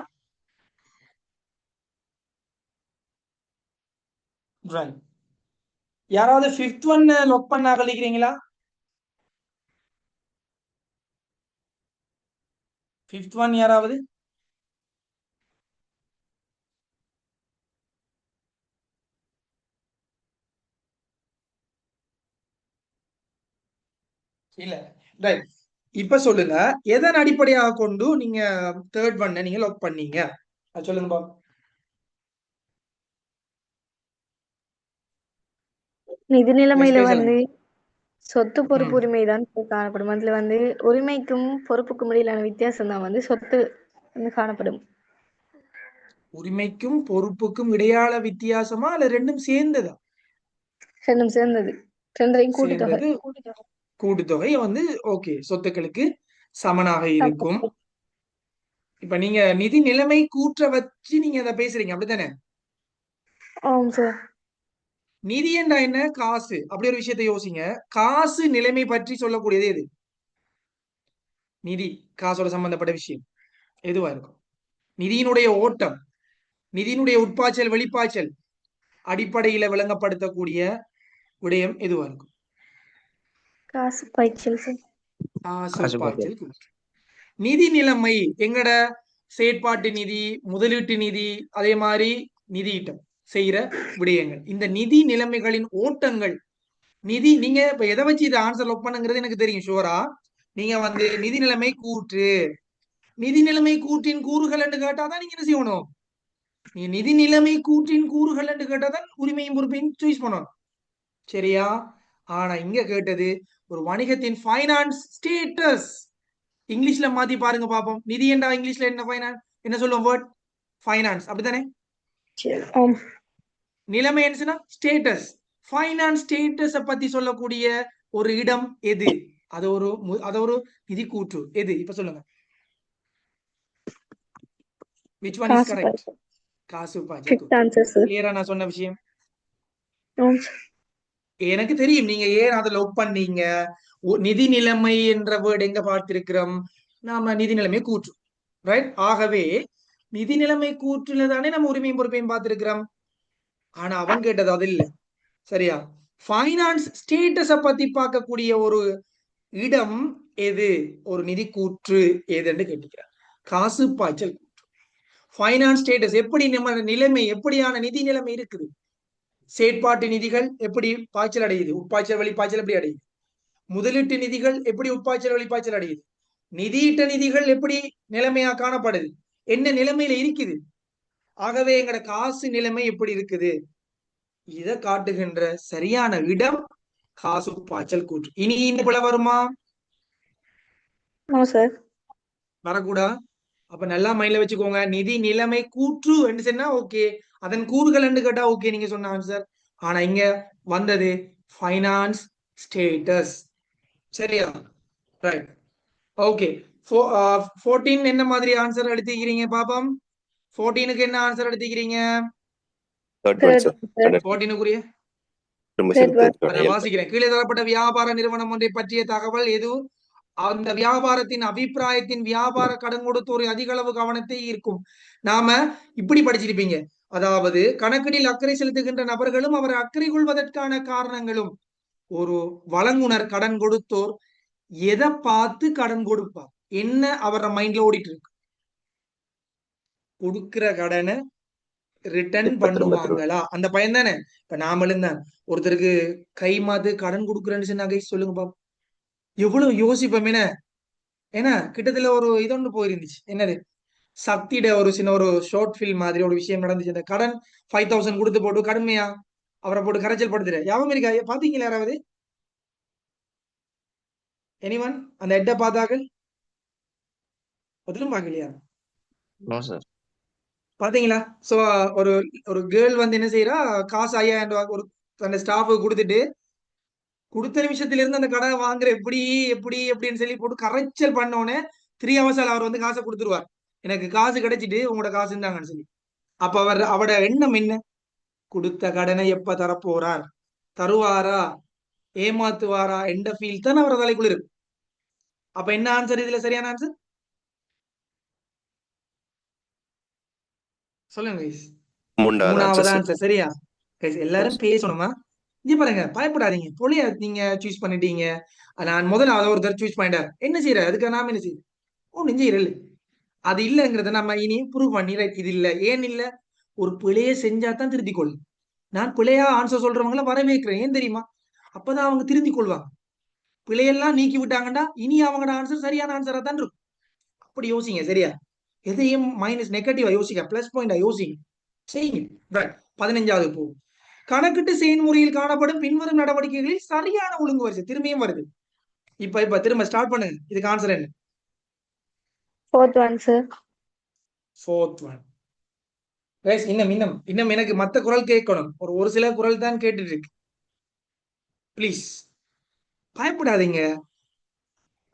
ரைட். யாராவது ஃபிஃப்த் ஒன் லாக் பண்ண கழிக்கிறீங்களா? ஃபிஃப்த் ஒன் யாராவது? இல்ல. ரைட். இப்ப சொல்லுங்க, எதன் அடிப்படையாக கொண்டு நீங்க தேர்ட் ஒன்ன நீங்க லாக் பண்ணீங்க? அது சொல்லுங்க பாப்போம். நிதி நிலைமையில பேசுங்க. வந்து சொத்து பொறுப்பு உரிமை தான் காணப்படும். அதுல வந்து உரிமைக்கும் பொறுப்புக்கும் இடையிலான வித்தியாசம் தான் வந்து சொத்து வந்து காணப்படும். உரிமைக்கும் பொறுப்புக்கும் இடையாள வித்தியாசமா இல்ல ரெண்டும் சேர்ந்ததா? ரெண்டும் சேர்ந்தது. ரெண்டையும் கூட்டுத்தொகை. சேர்ந்தது. கூட்டுத்தொகை வந்து ஓகே, சொத்துக்களுக்கு சமனாக இருக்கும். இப்ப நீங்க நிதி நிலைமை கூற்ற வச்சு நீங்க அதை பேசுறீங்க, அப்படித்தானே? ஆம் சார். நிதி என்றா என்ன? காசு. அப்படி ஒரு விஷயத்தை யோசிங்க. காசு நிலைமை பற்றி சொல்லக்கூடியது எது? நிதி காசோட சம்பந்தப்பட்ட விஷயம் எதுவா இருக்கும்? நிதியினுடைய ஓட்டம், நிதியினுடைய உட்பாய்ச்சல் வெளிப்பாய்ச்சல் அடிப்படையில விளங்கப்படுத்தக்கூடிய விடயம் எதுவா இருக்கும்? காசு பாய்ச்சல் சார். காசு பாய்ச்சல் கூற்று. நிதி நிலைமை எங்கட செயற்பாட்டு நிதி, முதலீட்டு நிதி, அதே மாதிரி நிதியீட்டம் செய்யற விடயங்கள். இந்த நிதி நிலைமைகளின் ஓட்டங்கள், நிதி நீங்க இப்ப எதை வச்சு இதை ஆன்சர் லாக் பண்ணுங்கிறது எனக்கு தெரியும் ஷுவரா. நீங்க வந்து நிதி நிலைமை கூற்று, நிதி நிலைமை கூற்றின் கூறுகள் என்று கேட்டாதான் நீங்க என்ன செய்யணும்? நீ நிதி நிலைமை கூற்றின் கூறுகள் என்று கேட்டாதான் உரிமையும் பொறுப்பையும் சூஸ் பண்ணணும், சரியா? ஆனா இங்க கேட்டது ஒரு வணிகத்தின் ஃபைனான்ஸ் ஸ்டேட்டஸ். இங்கிலீஷ்ல மாத்தி பாருங்க பாப்போம். நிதி என்றா இங்கிலீஷ்ல என்ன ஃபைனான்ஸ் என்ன சொல்லுவோம்? வேர்ட் ஃபைனான்ஸ், அப்படித்தானே? நிலைமை என்ன? ஸ்டேட்டஸ். ஃபைனான்ஸ் ஸ்டேட்டஸ் பத்தி சொல்லக்கூடிய ஒரு இடம் எது? அது ஒரு நிதி கூற்று எது? இப்ப சொல்லுங்க. which one is correct? காசு பாய்ச்சல். கிளியரா நான் சொன்ன விஷயம் எனக்கு தெரியும். நீங்க ஏன் அதை லாக் பண்ணீங்க? நிதி நிலைமை என்ற வேர்டு எங்க பார்த்திருக்கிறோம்? நாம நிதி நிலைமை கூற்று, ரைட்? ஆகவே நிதி நிலைமை கூற்றுல தானே நம்ம உரிமையும் பொறுப்பையும் பார்த்திருக்கிறோம். ஆனா அவன் கேட்டது அது இல்ல, சரியா? ஃபைனான்ஸ் ஸ்டேட்டஸ பத்தி பார்க்கக்கூடிய ஒரு இடம் எது? ஒரு நிதி கூற்று எதுன்னு கேட்டுக்கிறார். காசு பாய்ச்சல் கூற்று. ஃபைனான்ஸ் ஸ்டேட்டஸ் எப்படி நம்ம நிலைமை எப்படியான நிதி நிலைமை இருக்குது, செயற்பாட்டு நிதிகள் எப்படி பாய்ச்சல் அடையுது, உட்பாய்ச்சல் வெளிப்பாய்ச்சல் எப்படி அடையுது, முதலீட்டு நிதிகள் எப்படி உட்பாய்ச்சல் வெளிப்பாய்ச்சல் அடையுது, நிதியீட்ட நிதிகள் எப்படி நிலைமையா காணப்படுது, என்ன நிலைமையில இருக்குது, ஆகவே எங்கட காசு நிலைமை எப்படி இருக்குது, இதை காட்டுகின்ற சரியான இடம் காசு பாய்ச்சல் கூற்று. இனி இந்த பிழை வருமா? No sir. வரக்கூடா. அப்ப நல்லா மைண்ட்ல வச்சுக்கோங்க. நிதி நிலைமை கூற்று என்று சொன்னா ஓகே, அதன் கூறுகள் என்று கேட்டா ஓகே நீங்க சொன்ன ஆன்சர். ஆனா இங்க வந்தது ஃபைனான்ஸ் ஸ்டேட்டஸ். சரியா? ரைட். ஓகே. 14 என்ன மாதிரி ஆன்சர் எடுத்துக்கிறீங்க பாப்போம்? 14க்கு என்ன ஆன்சர் எடுத்துக்கிறீங்க? Third one sir. 14க்குரிய திரும்ப வாசிக்கிறேன். கீழே தரப்பட்ட வியாபார நிறுவனம் ஒன்றை பற்றிய தகவல் எது அந்த வியாபாரத்தின் அபிப்பிராயத்தின் வியாபார கடன் கொடுத்தோர் அதிக அளவு கவனத்தை ஈர்க்கும். நாம இப்படி படிச்சிருப்பீங்க, அதாவது கணக்கிடில் அக்கறை செலுத்துகின்ற நபர்களும் அவர் அக்கறை கொள்வதற்கான காரணங்களும். ஒரு வழங்குனர் கடன் கொடுத்தோர் எதை பார்த்து கடன் கொடுப்பார், என்ன அவர மைண்ட்ல ஓடிட்டு இருக்கு, கொடுக்கிற கடனை ரிட்டர்ன் பண்ணுவாங்களா, அந்த பையன் தானே. இப்ப நாமளும் தான் ஒருத்தருக்கு கை மாத்து கடன் கொடுக்குறேன்னு சொன்னா சொல்லுங்க பாப்போம், எவ்வளவு யோசிப்போம். ஏன்னா கிட்டத்தட்ட ஒரு இது ஒன்று போயிருந்துச்சு, என்னது சக்தியிட ஒரு சின்ன ஒரு ஷார்ட் ஃபில்ம் மாதிரி ஒரு விஷயம் நடந்துச்சு. அந்த கடன் 5000 கொடுத்து போட்டு கடுமையா அவரை போட்டு கரைச்சல் படுத்துற யாவும் இருக்கா? பாத்தீங்களா யாராவது? எனிவன் அந்த எட்ட பார்த்தாக்கள் பதிலும் பார்க்கலையா? No sir. பாத்தீங்களா? சோ ஒரு ஒரு கேர்ள் வந்து என்ன செய்யறா, காசு 5000 ஒரு அந்த ஸ்டாஃபுக்கு கொடுத்துட்டு கொடுத்த நிமிஷத்துல இருந்து அந்த கடை வாங்குற எப்படி எப்படி எப்படின்னு சொல்லி போட்டு கரைச்சல் பண்ணோன்னே 3 hours அவர் வந்து காசை கொடுத்துருவார். எனக்கு காசு கிடைச்சிட்டு உங்களோட காசு இருந்தாங்கன்னு சொல்லி. அப்ப அவட எண்ணம் என்ன, கொடுத்த கடனை எப்ப தரப்போறார், தருவாரா, ஏமாத்துவாரா என்ற ஃபீல் தான் அவர தலைக்குள்ள இருக்கு. அப்ப என்ன ஆன்சர் இதுல சரியான ஆன்சர் சொல்லுங்க கைஸ். மூணாவது ஆன்சர் சரியா கைஸ்? எல்லாரும் பேசணுமா? இங்க பாருங்க, பயப்படாதீங்க. பொலியா நீங்க சூஸ் பண்ணிட்டீங்க, நான் முதல்ல ஒருத்தர் சூஸ் பண்ணிட்டார், என்ன செய்யற, அதுக்கு நாம என்ன செய்யறோம், ஒன்னும் செய்யறல. அது இல்லைங்கிறத நம்ம இனி ப்ரூவ் பண்ணி இது இல்ல, ஏன் இல்ல, ஒரு பிழையை செஞ்சா தான் திருத்திக் கொள்ளும். நான் பிழையா ஆன்சர் சொல்றவங்களை வரவேற்கிறேன், ஏன் தெரியுமா, அப்பதான் அவங்க திருத்திக் கொள்வாங்க. பிழையெல்லாம் நீக்கி விட்டாங்கன்னா இனி அவங்களோட ஆன்சர் சரியான ஆன்சரா தான் இருக்கும். அப்படி யோசிங்க சரியா? எதையும் மைனஸ் நெகட்டிவா யோசிக்க, பிளஸ் பாயிண்டா யோசிங்க, செய்யுங்க. 15வது போ, கணக்கிட்டு செயல்முறையில் காணப்படும் பின்வரும் நடவடிக்கைகளில் சரியான ஒழுங்கு வரிசை. திரும்பியும் வருது. இப்ப திரும்ப ஸ்டார்ட் பண்ணுங்க. இதுக்கு ஆன்சர் என்ன? Fourth one sir. Fourth one. இன்னும் எனக்கு மத்த குரல் கேட்கணும். ஒரு சில குரல் தான் கேட்டுட்டு இருக்கு. பிளீஸ் பயப்படாதீங்க.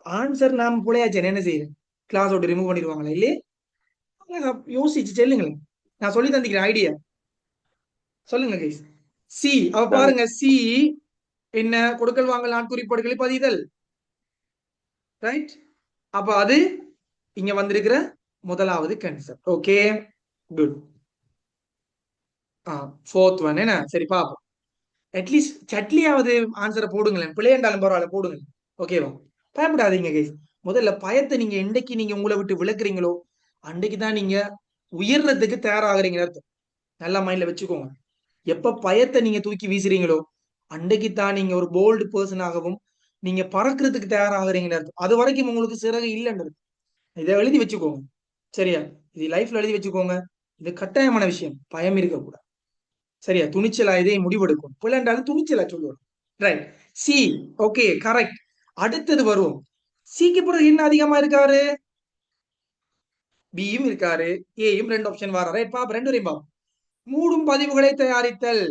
ஆன்சர் நாம் புள்ளையாச்சேன், என்ன செய்யுது, கிளாஸ் விட்டு ரிமூவ் பண்ணிடுவாங்களா இல்லையே? யோசிச்சு செல்லுங்களேன், நான் சொல்லி தந்திக்கிறேன் ஐடியா. சொல்லுங்க கைஸ். சி, அவ பாருங்க, சி என்ன, கொடுக்கல் வாங்கல் நாட்குறிப்பாடுகளை பதிதல். ரைட்? அப்ப அது இங்க வந்திருக்கிற முதலாவது concept. Okay, good. Fourth one என்ன, சரி பாப்போம். அட்லீஸ்ட் சட்லியாவது ஆன்சரை போடுங்களேன், பிள்ளையண்டாலும் பரவாயில்ல போடுங்க. ஓகேவா? பயப்படாதீங்க கைஸ். முதல்ல பயத்தை நீங்க என்னைக்கு நீங்க உங்களை விட்டு விளக்குறீங்களோ அன்றைக்கு தான் நீங்க உயர்றதுக்கு தயாராகிறீங்க அர்த்தம். நல்லா மைண்ட்ல வச்சுக்கோங்க. எப்ப பயத்தை நீங்க தூக்கி வீசுறீங்களோ அன்றைக்கு தான் நீங்க ஒரு போல்டு பர்சனாகவும் நீங்க பறக்கிறதுக்கு தயாராகிறீங்க அர்த்தம். அது வரைக்கும் உங்களுக்கு சிறகு இல்லைன்றது இதை எழுதி வச்சுக்கோங்க சரியா? இது லைஃப்ல எழுதி வச்சுக்கோங்க. இது கட்டாயமான விஷயம், பயம் இருக்கக்கூடாது சரியா? துணிச்சலா இதை முடிவெடுக்கும். பிள்ளைண்டாலும் துணிச்சலா சொல்லுவோம். Right, C. Okay, correct. அடுத்தது வருவோம். சிக்கு பிறகு என்ன அதிகமா இருக்காரு? பியும் இருக்காரு, ஏயும் 2 ஆப்ஷன் வர. ரைட், பாப்ப 2 வரையும் பாப்போம். மூடும் பதிவுகளை தயாரித்தல்,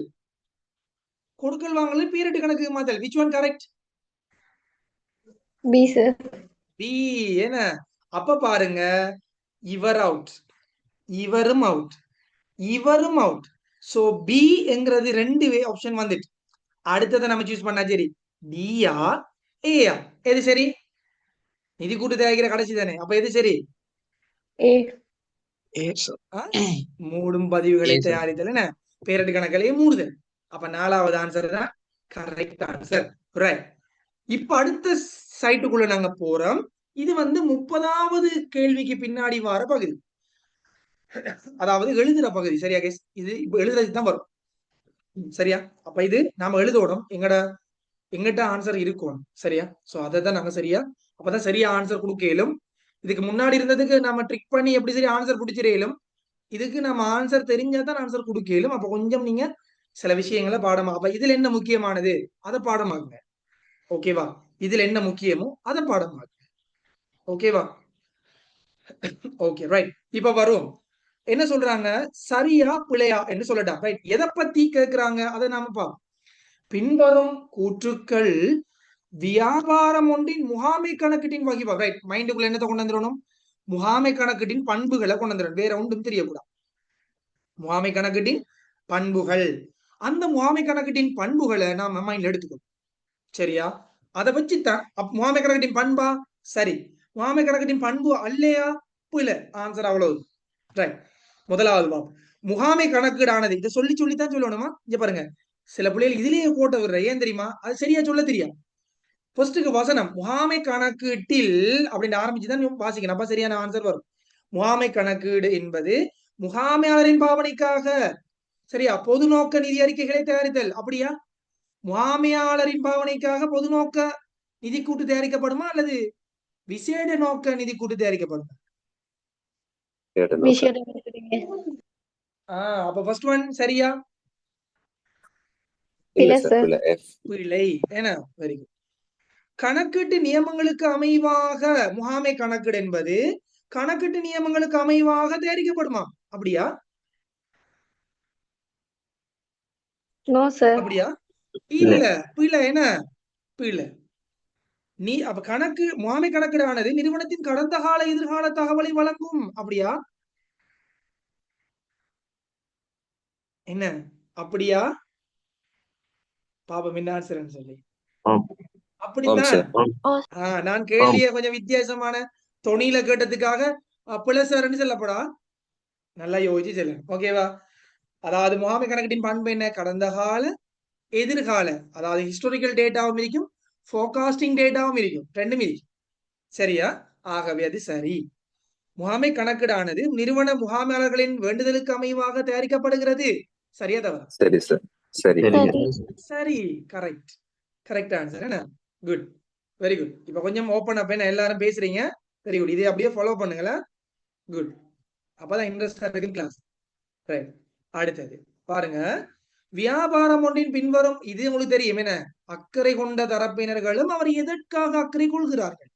கொடுக்கல் வாங்கல், பீரியட் கணக்கு மாத்தல். Which one correct? B sir. B. என்ன அப்ப பாருங்க, இவர் அவுட், இவரும் அவுட், இவரும் அவுட். சோ பி என்கிறது 2 ஆப்ஷன் வந்துட்டு. அடுத்ததை நம்ம சூஸ் பண்ணா சரி, டியா ஏயா? எது சரி? நிதி கூட்டு தயாரிக்கிற கடைசி தானே, அப்ப எது சரி? ஏ. மூடும் பதிவுகளை தயாரித்தல், என்ன பேரட் கணக்கிலேயே மூடுதல். அப்ப 4வது ஆன்சர் தான் கரெக்ட் ஆன்சர். ரைட், இப்ப அடுத்த சைட்டுக்குள்ள நாங்க போறோம். இது வந்து 30வது கேள்விக்கு பின்னாடி வர பகுதி. அதாவது எழுதுற பகுதி. சரியா கைஸ்? இது இப்ப எழுதுறதுக்கு தான் வரும். சரியா? அப்ப இது நாம எழுதணும். எங்கிட்ட ஆன்சர் இருக்கும். சரியா? சோ அதை தான் நாங்க சரியா அப்பதான் சரியா ஆன்சர் கொடுக்க இயலும். இதுக்கு முன்னாடி இருந்ததுக்கு நம்ம ட்ரிக் பண்ணி எப்படி சரி ஆன்சர் பிடிச்சிட இயலும். இதுக்கு நம்ம ஆன்சர் தெரிஞ்சாதான் ஆன்சர் கொடுக்க இயலும். அப்ப கொஞ்சம் நீங்க சில விஷயங்களை பாடமா அப்ப இதுல என்ன முக்கியமானது அதை பாடமாக்குங்க. ஓகேவா? இதுல என்ன முக்கியமோ அதை பாடமாக்குங்க. ஓகேவா? Okay right. இப்ப வரும் என்ன சொல்றாங்க, சரியா பிழையா என்று சொல்லட்டா. ரைட். எதை பத்தி கேட்கிறாங்க அதை நாம பார்ப்போம். பின்வரும் கூற்றுக்கள் வியாபாரம் ஒன்றின் முகாமை கணக்கீட்டின் வகிவா. ரைட். மைண்டுக்குள்ள என்னத்தை கொண்டு வந்துடணும்? முகாமை கணக்கீட்டின் பண்புகளை கொண்டு வந்துடணும். வேற ஒன்றும் தெரியக்கூடாது. முகாமை கணக்கீட்டின் பண்புகள். அந்த முகாமை கணக்கீட்டின் பண்புகளை நாம மைண்ட்ல எடுத்துக்கணும். சரியா? அதை வச்சுதான் முகாமை கணக்கீட்டின் பண்பா சரி, முகாமை கணக்கீட்டின் பண்பு அல்லையா புரியல, ஆன்சர் அவ்வளவு. ரைட். முதலாவது பாப் முகாமை கணக்கீடானது. இதை சொல்லித்தான் சொல்லணுமா? இங்க பாருங்க, சில பிள்ளைகள் இதுலயே போட்ட விடுற. ஏன் தெரியுமா? அது சரியா சொல்ல தெரியும். ஃபர்ஸ்ட்டுக்கு வசனம் முகாமை கணக்கீட்டில் அப்படின்னு ஆரம்பிச்சுதான் வாசிக்கணும். அப்ப சரியான ஆன்சர் வரும். முகாமை கணக்கீடு என்பது முகாமையாளரின் பாவனைக்காக சரியா பொது நோக்க நிதி அறிக்கைகளை தயாரித்தல். அப்படியா? முகாமையாளரின் பாவனைக்காக பொது நோக்க நிதி கூட்டு தயாரிக்கப்படுமா அல்லது விசேட நோக்க நிதி கூட்டு தயாரிக்கப்படுமா? அப்ப ஃபர்ஸ்ட் ஒன் சரியா? பிழை. ஏன்னா வெரி குட். கணக்கீட்டு நியமங்களுக்கு அமைவாக முகாமை கணக்கீடு என்பது கணக்கீட்டு நியமங்களுக்கு அமைவாக தயாரிக்கப்படுமா? அப்படியா? அப்படியா? இல்ல பிழை. என்ன பிழை? நீ அப்ப முகாமை கணக்கீடானது நிறுவனத்தின் கடந்த கால எதிர்கால தகவலை வழங்கும். அப்படியா? என்ன அப்படியா? பாப்போம் என்ன ஆன்சர் சொல்லி. அப்படித்தான். நான் கேள்விய கொஞ்சம் வித்தியாசமான தொனியில கேட்டதுக்காக பிளசர்ன்னு சொல்லப்படா. நல்லா யோசிச்சு சொல்லணும். ஓகேவா? அதாவது முகாமை கணக்கீட்டின் பண்பு என்ன? கடந்த கால எதிர்கால, அதாவது ஹிஸ்டாரிக்கல் டேட்டாவும் இருக்கும், ஃபோர்காஸ்டிங் டேட்டாவும் இருக்கும், ரெண்டும் இருக்கும். சரியா? ஆகவே அது சரி. முகாமை கணக்கீடானது நிறுவன முகாமையாளர்களின் வேண்டுதலுக்கு அமைவாக தயாரிக்கப்படுகிறது. சரியா தவறா? சரி சார். சரி சரி. கரெக்ட். Correct answer. என்ன? குட். Very good. இப்ப கொஞ்சம் ஓப்பன் அப். என்ன எல்லாரும் பேசுறீங்க? Very good. இதை அப்படியே ஃபாலோ பண்ணுங்களா? குட். அப்பதான் இன்ட்ரெஸ்டா இருக்கு கிளாஸ். ரைட். அடுத்தது பாருங்க, வியாபாரம் ஒன்றின் பின்வரும். இது உங்களுக்கு தெரியும். என்ன? அக்கறை கொண்ட தரப்பினர்களும் அவர் எதற்காக அக்கறை கொள்கிறார்கள்?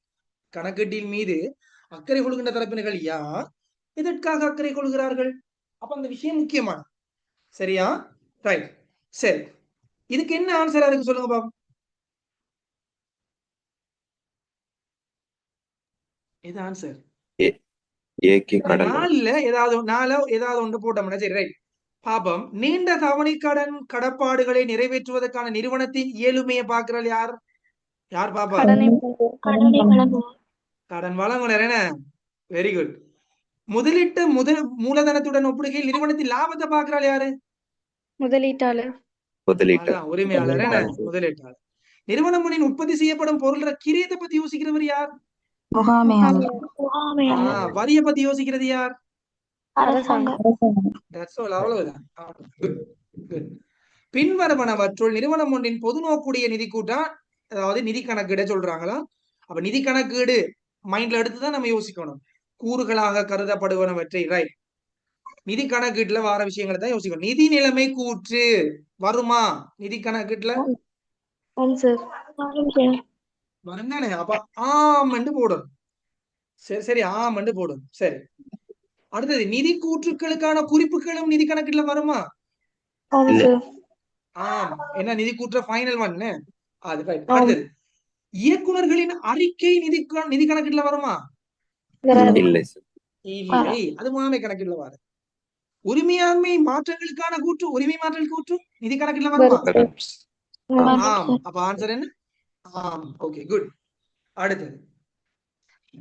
கணக்கீட்டின் மீது அக்கறை கொள்கின்ற தரப்பினர்கள் யார்? எதற்காக அக்கறை கொள்கிறார்கள்? அப்ப அந்த விஷயம் முக்கியமான. சரியா? ரைட். சரி, இதுக்கு என்ன ஆன்சரா இருக்கு சொல்லுங்க பாபு. இது ஆன்சர் நாலுல ஏதாவது ஒன்று போட்டோம்னா சரி. ரைட். பாப்பம். நீண்ட தவணை கடன் கடப்பாடுகளை நிறைவேற்றுவதற்கான நிறுவனத்தின் இயலுமையை பார்க்கிறாள் யார்? யார் பாப்பா? கடன் வழங்குனர். என்ன? Very good. முதலிட்ட மூலதனத்துடன் ஒப்பிடுகையில் நிறுவனத்தின் லாபத்தை பார்க்கிறாள் யாரு? முதலீட்டாளர். உரிமையாளர். என்ன? முதலீட்டாளர். நிறுவனங்களின் உற்பத்தி செய்யப்படும் பொருள் கிரியத்தை பத்தி யோசிக்கிறவர் யார்? வரிய பத்தி யோசிக்கிறது யார்? அவ்வளவுதான். பின்வருவனவற்றுள் நிறுவனம் ஒன்றின் பொது நோக்குடைய நிதி கூட்டா, அதாவது நிதி கணக்கீட சொல்றாங்களா? அப்ப நிதி கணக்கீடு மைண்ட்ல எடுத்துதான் நம்ம யோசிக்கணும். கூறுகளாக கருதப்படுவனவற்றை. ரைட். நிதி கணக்கீட்டுல வார விஷயங்களை தான் யோசிக்கணும். நிதி நிலைமை கூற்று வருமா நிதி கணக்கீட்டுல? வரும் தானே? அப்ப ஆமென்று போடணும். சரி சரி, ஆமென்று போடணும். சரி. அடுத்தது நிதி கூற்றுக்களுக்கான குறிப்புகளும் நிதி கணக்கீட்டுல வருமா? என்ன நிதி கூற்ற ஃபைனல் ஒன் அது. அடுத்தது இயக்குனர்களின் அறிக்கை நிதி கணக்கீட்டுல வருமா? இல்லை, அது முகாமை கணக்கீட்டுல வர. உரிமையாண்மை மாற்றங்களுக்கான கூற்று, உரிமை மாற்றல் கூற்று நிதி கணக்கீட்டுல வருமா? அப்ப ஆன்சர் என்ன? Okay good. அடுத்தது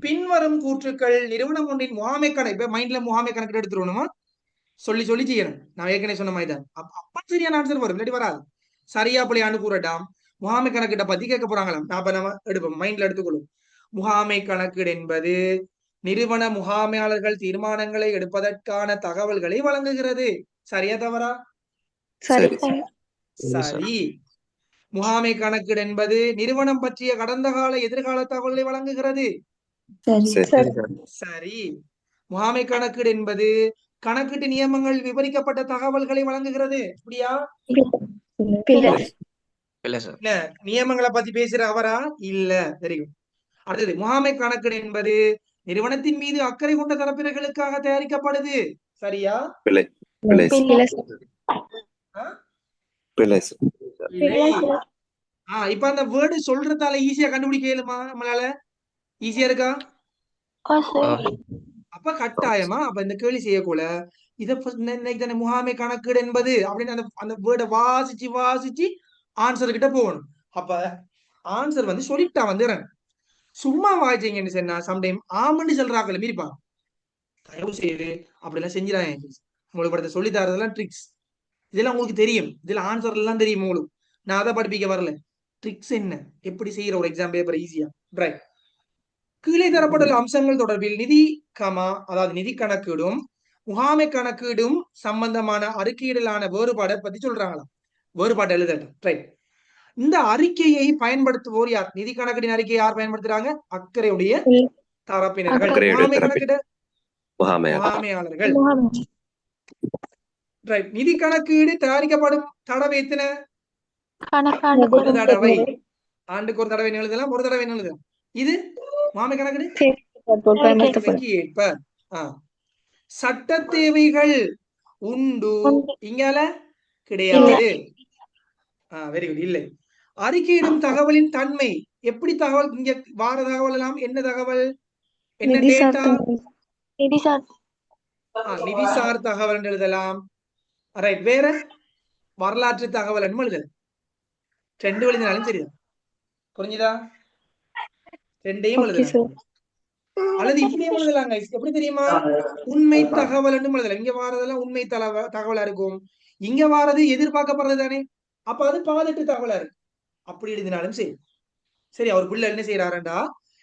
பின்வரும் கூற்றுக்கள் நிறுவனம் ஒன்றின் முகாமை கணக்கு. மைண்ட்ல முகாமை கணக்கு எடுத்துருவணுமா? சொல்லி செய்யணும். நான் ஏற்கனவே சொன்ன மாதிரி தான். அப்ப சரியான ஆன்சர் வரும், இல்லாட்டி வராது. சரியா பிள்ளையாண்டு கூறட்டாம். முகாமை கணக்கிட்ட பத்தி கேட்க போறாங்களாம். நம்ம எடுப்போம், மைண்ட்ல எடுத்துக்கொள்ளும். முகாமை கணக்கீடு என்பது நிறுவன முகாமையாளர்கள் தீர்மானங்களை எடுப்பதற்கான தகவல்களை வழங்குகிறது. சரியா தவறா? சரி சரி. முகாமை கணக்கீடு என்பது நிறுவனம் பற்றிய கடந்த கால எதிர்கால தகவல்களை வழங்குகிறது. சரி. முகாமை கணக்கீடு என்பது கணக்கீட்டு நியமங்கள் விவரிக்கப்பட்ட தகவல்களை வழங்குகிறது. அப்படியா? இல்ல, நியமங்களை பத்தி பேசுற அவரா? இல்ல. தெரியும். அடுத்தது, முகாமை கணக்கீடு என்பது நிறுவனத்தின் மீது அக்கறை கொண்ட தரப்பினர்களுக்காக தயாரிக்கப்படுது. சரியா? இப்ப அந்த வேர்டு சொல்றதால ஈஸியா கண்டுபிடிக்க இயலுமா? நம்மளால ஈஸியா இருக்கா? அப்ப கட்டாயமா அப்ப இந்த கேள்வி செய்யக்கூட இதை இன்னைக்கு தானே முகாமை கணக்கீடு என்பது அப்படின்னு அந்த வேர்டை வாசிச்சு ஆன்சர் கிட்ட போகணும். அப்ப ஆன்சர் வந்து சொல்லிட்டா வந்துடுறேன். சும்மா வாய்ச்சிங்கன்னு சொன்னா சம்டைம் ஆமன்னு சொல்றாங்கல்ல மீறிப்பாங்க. தயவு செய்து அப்படிலாம் செஞ்சிடாங்க. உங்களுக்கு படத்தை சொல்லி தரதெல்லாம் ட்ரிக்ஸ், இதெல்லாம் உங்களுக்கு தெரியும். இதுல ஆன்சர் எல்லாம் தெரியும் உங்களுக்கு. நான் அதை படிப்பிக்க வரல. ட்ரிக்ஸ் என்ன, எப்படி செய்யற ஒரு எக்ஸாம் பேப்பர் ஈஸியா. ரைட். கீழே தரப்பட்டுள்ள அம்சங்கள் தொடர்பில் அதாவது நிதி கணக்கீடும் முகாமை கணக்கீடும் சம்பந்தமான அறிக்கையிடலான வேறுபாடை பத்தி சொல்றாங்களாம். வேறுபாடு எழுதட்டும். ரைட். இந்த அறிக்கையை பயன்படுத்துவோர் யார்? நிதி கணக்கீட்டின் அறிக்கையை யார் பயன்படுத்துறாங்க? அக்கறையுடைய தரப்பினர்கள். முகாமை கணக்கிட முகாமையாளர்கள். ரைட். நிதி கணக்கீடு தயாரிக்கப்படும் தடவை எத்தனை? ஒரு தடவை. ஆண்டுக்கு ஒரு தடவை எழுதலாம், ஒரு தடவை எழுதலாம். இது முகாமை கணக்கீடு ஏற்ப சட்ட தேவைகள் உண்டு, இங்கால கிடையாது. Very good. இல்லை. அறிக்கையிடும் தகவலின் தன்மை எப்படி? தகவல் இங்க வார தகவல் எல்லாம் என்ன தகவல்? என்ன டேட்டா? நிதிசார் தகவல் எழுதலாம். ரைட். வேற வரலாற்று தகவல் எழுதலாம். ரெண்டு எழுதினாலும் சரிதான். புரிஞ்சுதா? ரெண்டையும் எழுதலாம். அல்லது இப்படியும் எழுதலாங்க. எப்படி தெரியுமா? உண்மை தகவல் எழுதலாம். இங்க வாரதெல்லாம் உண்மை தகவலா இருக்கும், இங்க வாரது எதிர்பார்க்கப்படுறது தானே, அப்ப அது பாதட்டு தகவலா இருக்கு. அப்படி எழுதினாலும் சரி. சரி, அவர் பிள்ளை என்ன செய்யறாருண்டா,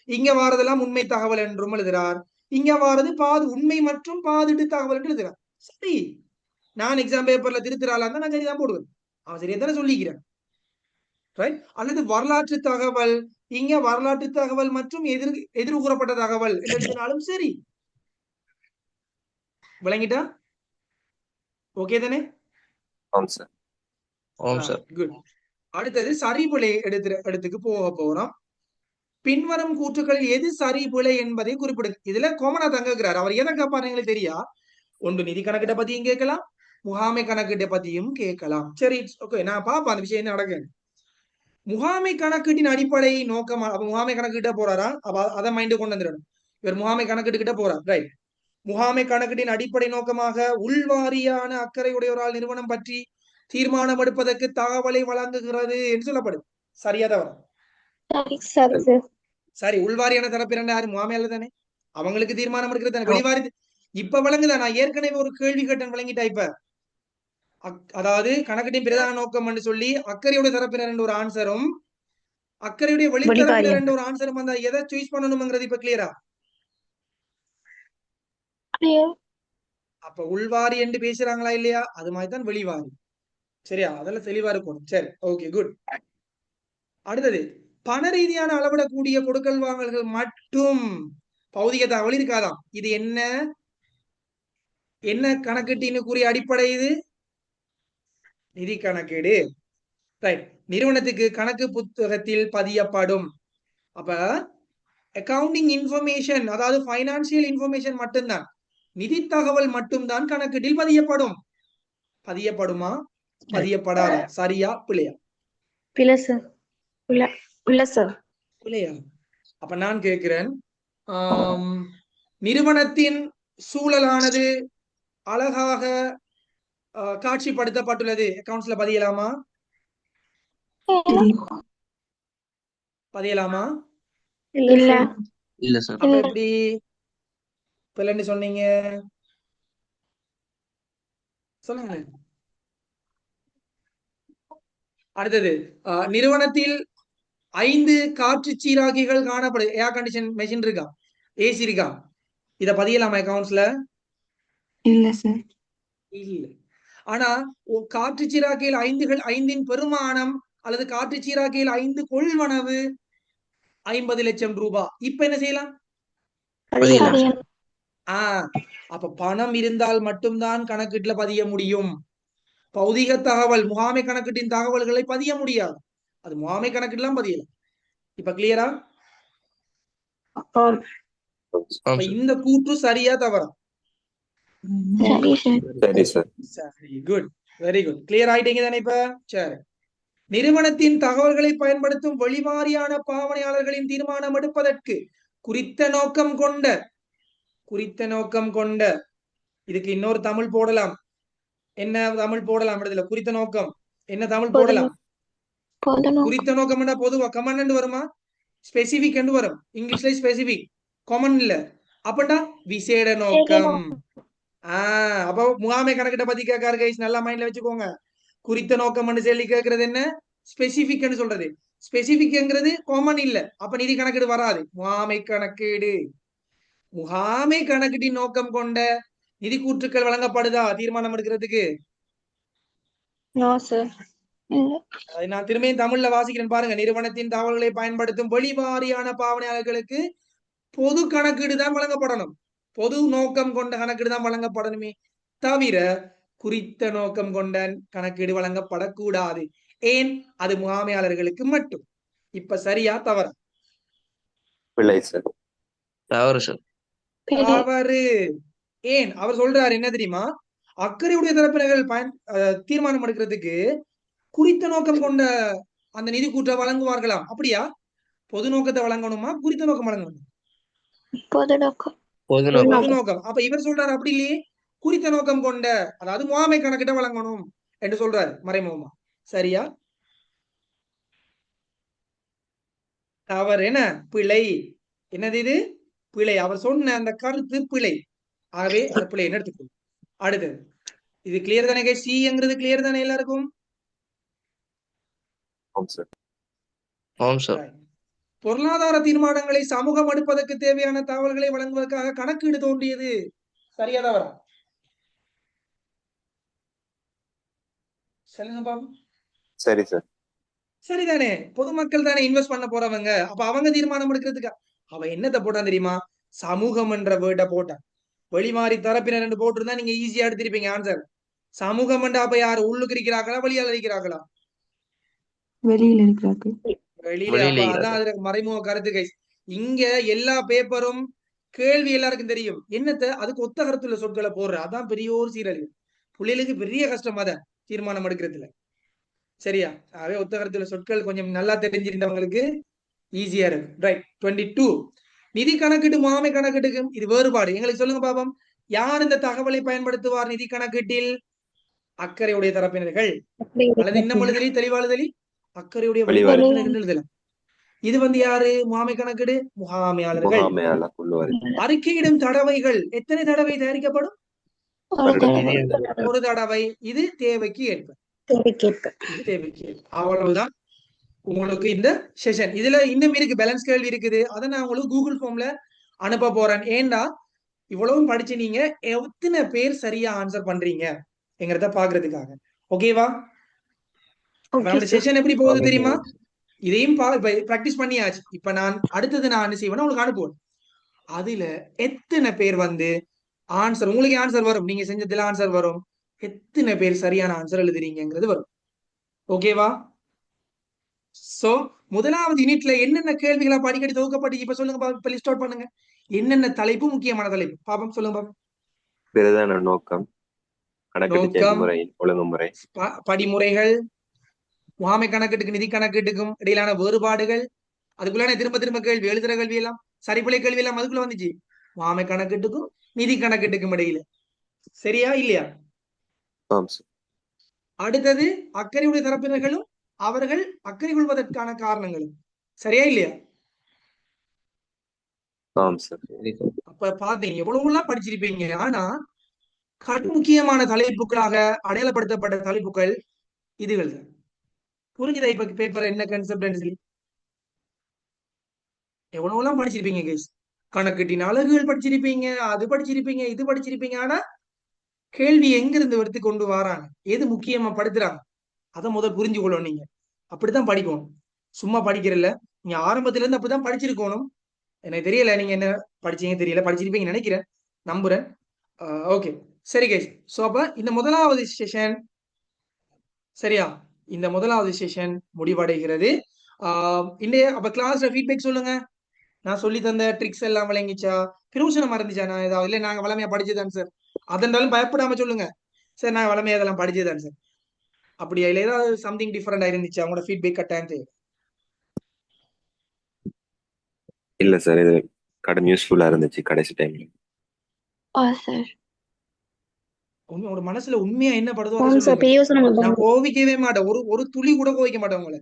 இங்க வாரதெல்லாம் உண்மை தகவல் என்றும் எழுதுறார், இங்க வாரது உண்மை மற்றும் பாதிட்டு தகவல் என்று எழுதுறார். சரி, நான் எக்ஸாம் பேப்பர்ல திருத்துறாளா நான் சரிதான் போடுவேன். அவன் சரியா தானே சொல்லிக்கிறேன். ரைட். அல்லது வரலாற்று தகவல், இங்க வரலாற்று தகவல் மற்றும் எதிர் கூறப்பட்ட தகவல் எழுதினாலும் சரி. விளங்கிட்டா? ஓகே தானே? குட். அடுத்தது சரி பிழை எடுத்துக்கு போக போறோம். பின்வரும் கூற்றுக்களில் எது சரி பிழை என்பதை குறிப்பிடுங்க. இதுல கோமனா தங்கிறார். அவர் எதை கேட்பாரு தெரியா? ஒன்று நிதி கணக்கிட்ட பத்தியும் கேட்கலாம், முகாமை கணக்கிட்ட பத்தியும் கேட்கலாம். சரி, ஓகே, நான் பாப்பா அந்த விஷயம் என்ன நடக்கு. முகாமை கணக்கீட்டின் அடிப்படை நோக்கமா? அப்ப முகாமை கணக்கிட்ட போறாரா? அப்ப அதை மைண்டு கொண்டு வந்துடணும். இவர் முகாமை கணக்கிட்டுக்கிட்ட போறார். ரைட். முகாமை கணக்கீட்டின் அடிப்படை நோக்கமாக உள்வாரியான அக்கறையுடையவரால் நிறுவனம் பற்றி தீர்மானம் எடுப்பதற்கு தகவலை வழங்குகிறது என்று சொல்லப்படுது. சரியா தவறா? சரி. உள்வாரியான தரப்பிரண்டு யாரு? முகாமையாளர் தானே. அவங்களுக்கு தீர்மானம் எடுக்கிறது தானே. வெளிவாரி இப்ப விளங்குதா? நான் ஏற்கனவே ஒரு கேள்வி கேட்டேன், விளங்கிட்டா? இப்ப அதாவது கணக்கீட்டின் பிரதான நோக்கம் என்று சொல்லி அக்கறையுடைய தரப்பினர் என்ற ஒரு ஆன்சரும் அக்கறையுடைய வெளித்தரப்பினர் என்ற ஒரு ஆன்சரும் வந்தா எதை சூஸ் பண்ணணும்ங்கிறது இப்ப கிளியரா? அப்ப உள்வாரி என்று பேசுறாங்களா இல்லையா? அது மாதிரிதான் வெளிவாரி. சரியா? அதெல்லாம் தெளிவா இருக்கணும். சரி, ஓகே, குட். அடுத்தது, பண ரீதியான அளவிடக்கூடிய கொடுக்கல் வாங்கல்கள் மட்டும் பௌதிக தகவல் இருக்காதாம். இது என்ன என்ன கணக்கீட்டின்னு கூறிய அடிப்படை? இது நிதி கணக்கீடு. ரைட். நிறுவனத்துக்கு கணக்கு புத்தகத்தில் பதியப்படும். அப்ப அக்கவுண்டிங் இன்ஃபர்மேஷன், அதாவது பைனான்சியல் இன்ஃபர்மேஷன் மட்டும்தான், நிதி தகவல் மட்டும்தான் கணக்கீட்டில் பதியப்படும். பதியப்படுமா? பதியப்படாதா? சரியா பிள்ளையா? பிள்ளையா? அப்ப நான் கேட்கிறேன், நிறுவனத்தின் சூழலானது அழகாக காட்சிப்படுத்தப்பட்டுள்ளது, அக்கவுண்ட்ஸ்ல பதியலாமா? பதியலாமா? இல்ல சார். அப்ப எப்படி பிள்ளைன்னு சொன்னீங்க? சொல்லுங்க. அடுத்தது, நிறுவனத்தில் 5 காற்று சீராக்கிகள் காணப்படுது. ஏர் கண்டிஷன் மெஷின் இருக்கா? ஏசி இருக்கா? இத பதியலாமா அக்கவுண்ட்ஸ்ல? இல்ல சார். இல்ல. ஆனா காற்று சீராக்கியில் ஐந்தின் பெருமானம் அல்லது காற்று சீராக்கியில் 5 கொள்வனவு 50 லட்சம் ரூபாய். இப்ப என்ன செய்யலாம்? பதியலாம். அப்ப பணம் இருந்தால் மட்டும்தான் கணக்கீட்டுல பதிய முடியும். பௌதிக தகவல் முகாமை கணக்கீட்டின் தகவல்களை பதிய முடியாது. அது முகாமை கணக்கீடுலாம் பதியலாம். இப்ப கிளியரா? ஆம். அப்ப இந்த கூற்று சரியா தவறா? சரி சார். சரி சார். சரி, குட், வெரி குட். கிளியர் ஆயிட்டீங்க தானே இப்ப? சரி. நிறுவனத்தின் தகவல்களை பயன்படுத்தும் வெளிவாரியான பாவனையாளர்களின் தீர்மானம் எடுப்பதற்கு குறித்த நோக்கம் கொண்ட இதுக்கு இன்னொரு தமிழ் போடலாம். என்ன தமிழ் போடலாம்? இடத்துல குறித்த நோக்கம் என்ன தமிழ் போடலாம்? குறித்த நோக்கம் என்ன? பொதுவா கமன் வருமா? ஸ்பெசிபிக் என்று வரும். இங்கிலீஷ்ல ஸ்பெசிபிக், காமன் இல்ல. அப்படா விசேட நோக்கம். அப்ப முகாமை கணக்கிட்ட பத்தி கேட்காரு கைஸ், நல்லா மைண்ட்ல வச்சுக்கோங்க. குறித்த நோக்கம் சொல்லி கேட்கறது என்ன? ஸ்பெசிபிக் சொல்றது. ஸ்பெசிபிக்ங்கிறது காமன் இல்ல, அப்ப நிதி கணக்கீடு வராது. முகாமை கணக்கீட்டின் நோக்கம் கொண்ட நிதி கூற்றுக்கள் வழங்கப்படுதா தீர்மானம் எடுக்கிறதுக்கு? அதை நான் திரும்பியும் தமிழ்ல வாசிக்கிறேன் பாருங்க. நிறுவனத்தின் தகவல்களை பயன்படுத்தும் வெளிவாரியான பாவனையாளர்களுக்கு பொது கணக்கீடு தான் வழங்கப்படணும். பொது நோக்கம் கொண்ட கணக்கீடு தான் வழங்கப்படணுமே தவிர குறித்த நோக்கம் கொண்ட கணக்கீடு வழங்கப்படக்கூடாது. ஏன்? அது முகாமையாளர்களுக்கு மட்டும். இப்ப சரியா தவறா? பிள்ளை சார். தவறு சார். தவறு. ஏன்? அவர் சொல்றாரு என்ன தெரியுமா? அக்கறையுடைய தரப்பினர்கள் தீர்மானம் எடுக்கிறதுக்கு குறித்த நோக்கம் கொண்ட அந்த நிதி கூற்றை வழங்குவார்களாம். அப்படியா? பொது நோக்கத்தை வழங்கணுமா? குறித்த நோக்கம் வழங்கணும்? பொது நோக்கம். அப்ப இவர் சொல்றாரு அப்படி இல்லையே, குறித்த நோக்கம் கொண்ட, அதாவது முகாமை கணக்கிட்ட வழங்கணும் என்று சொல்றாரு மறைமுகமா. சரியா? அவர் என்ன? பிழை. என்னது இது? பிழை. அவர் சொன்ன அந்த கருத்து பிழை. ஆகவே அந்த பிழை என்ன எடுத்துக்கொள்ளும். அடுத்தது இது கிளியர் தானே? சிங்கிறது கிளியர் தானே எல்லாருக்கும்? பொருளாதார தீர்மானங்களை சமூகம் எடுப்பதற்கு தேவையான தகவல்களை வழங்குவதற்காக கணக்கீடு தோன்றியது. சரியா தவறா? சொல்லுங்க பாபு. சரி சார். சரிதானே? பொதுமக்கள் தானே இன்வெஸ்ட் பண்ண போறவங்க. அப்ப அவங்க தீர்மானம் எடுக்கிறதுக்கு அவ என்னத்தை போட்டான் தெரியுமா? சமூகம் என்ற வேர்டை போட்டான். வெளிமாறி தரப்பினர் என்று போட்டிருந்தா நீங்க ஈஸியா எடுத்திருப்பீங்க ஆன்சர். சமூகம் என்ற அப்ப யாரு? உள்ளுக்கு இருக்கிறார்களா வெளியால இருக்கிறார்களா? வெளியில இருக்கிறார்கள். வெளியில. அதான் அதுல மறைமுக கருத்து கைஸ். இங்க எல்லா பேப்பரும் கேள்வி எல்லாருக்கும் தெரியும். என்னத்த அதுக்கு ஒத்த கருத்துள்ள சொற்களை போடுற, அதான் பெரிய ஒரு சீரழிவு. பிள்ளைகளுக்கு பெரிய கஷ்டம் அத தீர்மானம் எடுக்கிறதுல. சரியா? ஆகவே ஒத்த கருத்துள்ள சொற்கள் கொஞ்சம் நல்லா தெரிஞ்சிருந்தவங்களுக்கு ஈஸியா இருக்கு. ரைட். 22 நிதி கணக்கீட்டு முகாமை கணக்கீட்டுக்கும் இது வேறுபாடு. எங்களுக்கு சொல்லுங்க பாப்போம். யார் இந்த தகவலை பயன்படுத்துவார் நிதி கணக்கீட்டில்? அக்கறையுடைய தரப்பினர்கள். அல்லது இன்னும் எழுதலி தெளிவாளுதலி அக்கறையுடைய எழுதல. இது யாரு? முகாமை கணக்கீடு முகாமையாளர்கள். அறிக்கையிடும் தடவைகள் எத்தனை தடவை தயாரிக்கப்படும்? ஒரு தடவை. இது தேவைக்கு ஏற்ப. அவ்வளவுதான் உங்களுக்கு இந்த செஷன். இதுல இன்னும் இருக்கு, பேலன்ஸ் கேள்வி இருக்குது. அதை நான் உங்களுக்கு கூகுள் ஃபார்ம்ல அனுப்ப போறேன். ஏண்டா இவ்வளவும் படிச்சு நீங்க எத்தனை பேர் சரியா ஆன்சர் பண்றீங்க என்கிறத பாக்குறதுக்காக. ஓகேவா? செஷன் எப்படி போகுது தெரியுமா? இதையும் பிராக்டிஸ் பண்ணியாச்சு. இப்ப நான் அடுத்தது நான் என்ன செய்வேன்னா உங்களுக்கு அனுப்புவேன். அதுல எத்தனை பேர் ஆன்சர் உங்களுக்கு ஆன்சர் வரும், நீங்க செஞ்சதுல ஆன்சர் வரும், எத்தனை பேர் சரியான ஆன்சர் எழுதுறீங்கிறது வரும். ஓகேவா? சோ முதலாவது யூனிட்ல என்னென்ன கேள்விகளா அடிக்கடி தொகுக்கப்பட்டு இப்ப சொல்லுங்க. இப்ப லிஸ்ட் அவுட் பண்ணுங்க. என்னென்ன தலைப்பு முக்கியமான தலைப்பு பாப்போம். சொல்லுங்க பாப்போம். பிரதான நோக்கம், ஒழுங்குமுறை, படிமுறைகள், முகாமை கணக்கீட்டுக்கு நிதி கணக்கீட்டுக்கும் இடையிலான வேறுபாடுகள், அதுக்குள்ள திரும்ப கேள்வி, எழுதுற கேள்வி எல்லாம், சரிபிழை கேள்வி எல்லாம் அதுக்குள்ள வந்துச்சு. முகாமை கணக்கீட்டுக்கும் நிதி கணக்கீட்டுக்கும் இடையில. சரியா இல்லையா? அடுத்தது அக்கறையுடைய தரப்பினர்களும் அவர்கள் அக்கறை கொள்வதற்கான காரணங்களும். சரியா இல்லையா? அப்ப பாத்தீங்க எவ்வளவு எல்லாம் படிச்சிருப்பீங்க. ஆனா முக்கியமான தலைப்புகளாக அடையாளப்படுத்தப்பட்ட தலைப்புகள் இதுகள் தான். புரிஞ்சுதா? இப்ப பேப்பர் என்ன கான்செப்ட் எவ்வளவு எல்லாம் படிச்சிருப்பீங்க கைஸ். கணக்கெட்டின் அலகுகள் படிச்சிருப்பீங்க, அது படிச்சிருப்பீங்க, இது படிச்சிருப்பீங்க. ஆனா கேள்வி எங்க இருந்து எடுத்து கொண்டு வராங்க, எது முக்கியமா படுத்துறாங்க, அதை முதல் புரிஞ்சு கொள்ளணும். நீங்க அப்படித்தான் படிக்கணும், சும்மா படிக்கிறல்ல. நீங்க ஆரம்பத்துல இருந்து அப்படிதான் படிச்சிருக்கணும். எனக்கு தெரியல நீங்க என்ன படிச்சீங்க, தெரியல, படிச்சிருப்பீங்கன்னு நினைக்கிறேன், நம்புறேன். ஓகே, சரி கைஸ். ஸோ அப்ப இந்த முதலாவது செஷன், சரியா, இந்த முதலாவது செஷன் முடிவடைகிறது. இன்றைய அப்ப கிளாஸ்ல ஃபீட்பேக் சொல்லுங்க. நான் சொல்லி தந்த ட்ரிக்ஸ் எல்லாம் விளங்கிச்சா, பிரயோசனமா இருந்துச்சா? நான் ஏதாவது இல்லை நாங்க வளமையா படிச்சுதான் சார், அதென்றாலும் பயப்படாம சொல்லுங்க சார், நான் வளமையா அதெல்லாம் படிச்சுதான் சார். அப்படியா, இல்லை ஏதாவது சம்திங் டிஃபரெண்டா இருந்துச்சு அவங்களோட ஃபீட்பேக் கட்டாயம் தேவை. இல்ல சார், இது கடன் யூஸ்ஃபுல்லா இருந்துச்சு கடைசி டைம்ல. சார் உங்களோட மனசுல உண்மையா என்ன படுதோ அதை ஆமாம் சார், சொல்லுங்க. பிரயோசனம் நான் கோவிக்கவே மாட்டேன், ஒரு ஒரு துளி கூட கோவிக்க மாட்டேன் உங்களை.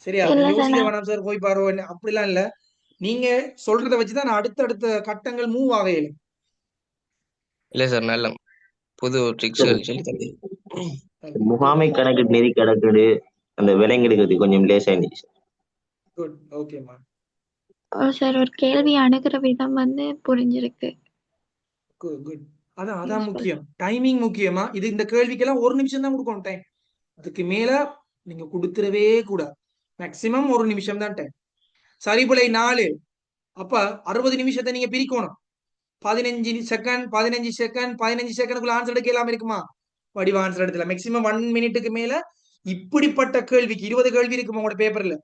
சரியா, இல்ல சார். யோசிக்க வேணாம் சார், போய் பாரு அப்படிலாம் இல்ல. நீங்க சொல்றதை வச்சுதான் நான் அடுத்தடுத்த கட்டங்கள் மூவ் ஆகையில. இல்ல சார், நல்ல புது ட்ரிக்ஸ்கள் சொல்லி தந்தீங்க. முகாமை கணக்கு நெறி கணக்கெடு அந்த விலங்கெடுக்கிறது கொஞ்சம் லேசா இருந்துச்சு சார். குட், ஓகேம்மா. சார் ஒரு கேள்வி அணுகிற விதம் புரிஞ்சிருக்கு. குட். அதான் முக்கியம், டைமிங் முக்கியமா. இது இந்த கேள்விக்கெல்லாம் 1 நிமிஷம் தான் கொடுக்கணும் டைம், அதுக்கு மேல நீங்க கொடுத்துடவே கூடாது. மேக்சிமம் 1 நிமிஷம் தான் டைம். சரிபுலை 4, அப்ப 60 நிமிஷத்தை நீங்க பிரிக்கணும். 15 செகண்ட் 15 செகண்ட் 15 செகண்டுக்குள்ள ஆன்சர் எடுக்கலாம் இருக்குமா? வடிவ ஆன்சர் எடுத்துல மேக்சிமம் 1 மினிட்டுக்கு மேல. இப்படிப்பட்ட கேள்விக்கு 20 கேள்வி இருக்குமா உங்களோட பேப்பர்ல?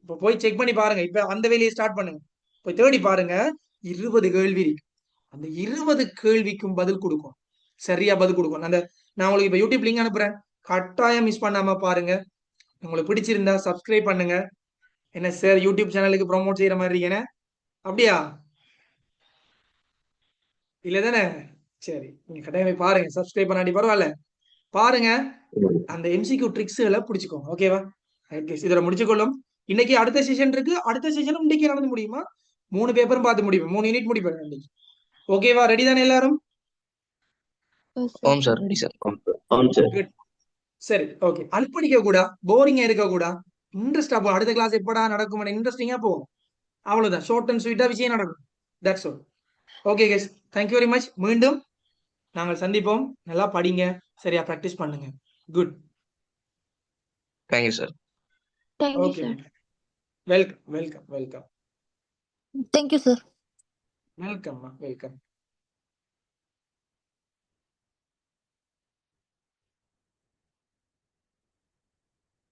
இப்ப போய் செக் பண்ணி பாருங்க, இப்ப அந்த வேலையை ஸ்டார்ட் பண்ணுங்க, போய் தேடி பாருங்க. 20 கேள்வி இருக்கு, அந்த 20 கேள்விக்கும் பதில் கொடுக்கும், சரியா பதில் கொடுக்கும். அந்த நான் உங்களுக்கு இப்ப யூடியூப் லிங்க் அனுப்புறேன், கட்டாயம் மிஸ் பண்ணாம பாருங்க. உங்களுக்கு பிடிச்சிருந்தா சப்ஸ்கிரைப் பண்ணுங்க. என்ன சார் யூடியூப் சேனலுக்கு ப்ரோமோட் செய்யற மாதிரி இருக்கேன்னு? அப்படியா இல்ல தானே? சரி, நீங்க கட்டாயம் போய் பாருங்க, சப்ஸ்கிரைப் பண்ணாடி பரவாயில்ல, பாருங்க. அந்த எம்சிக்யூ ட்ரிக்ஸ்களை பிடிச்சிக்கோங்க. ஓகேவா? இதோட முடிச்சுக்கொள்ளும். இன்னைக்கு அடுத்த செஷன் இருக்கு, அடுத்த செஷனும் இன்னைக்கு நடந்து முடியுமா? 3 பேப்பரும் பார்த்து முடிப்பேன், 3 யூனிட் முடிப்பேன் இன்னைக்கு. ஓகேவா? ரெடி தானே எல்லாரும்? ஓம் சார், ரெடி சார். ஆம் சார். குட். சரி, ஓகே. அல்படிக்க கூட, போரிங்கா இருக்க கூட, இன்ட்ரெஸ்டா போ. அடுத்த கிளாஸ் எப்படா நடக்கும், இன்ட்ரெஸ்டிங்கா போகும். அவ்வளவுதான், ஷார்ட் அண்ட் ஸ்வீட்டா விஷயம் நடக்கும். That's all. Okay guys, thank you very much. மீண்டும் நாங்கள் சந்திப்போம். நல்லா படிங்க, சரியா பிராக்டிஸ் பண்ணுங்க. Good. Thank you sir. Thank you okay, sir. Welcome welcome welcome thank you sir. Welcome welcome.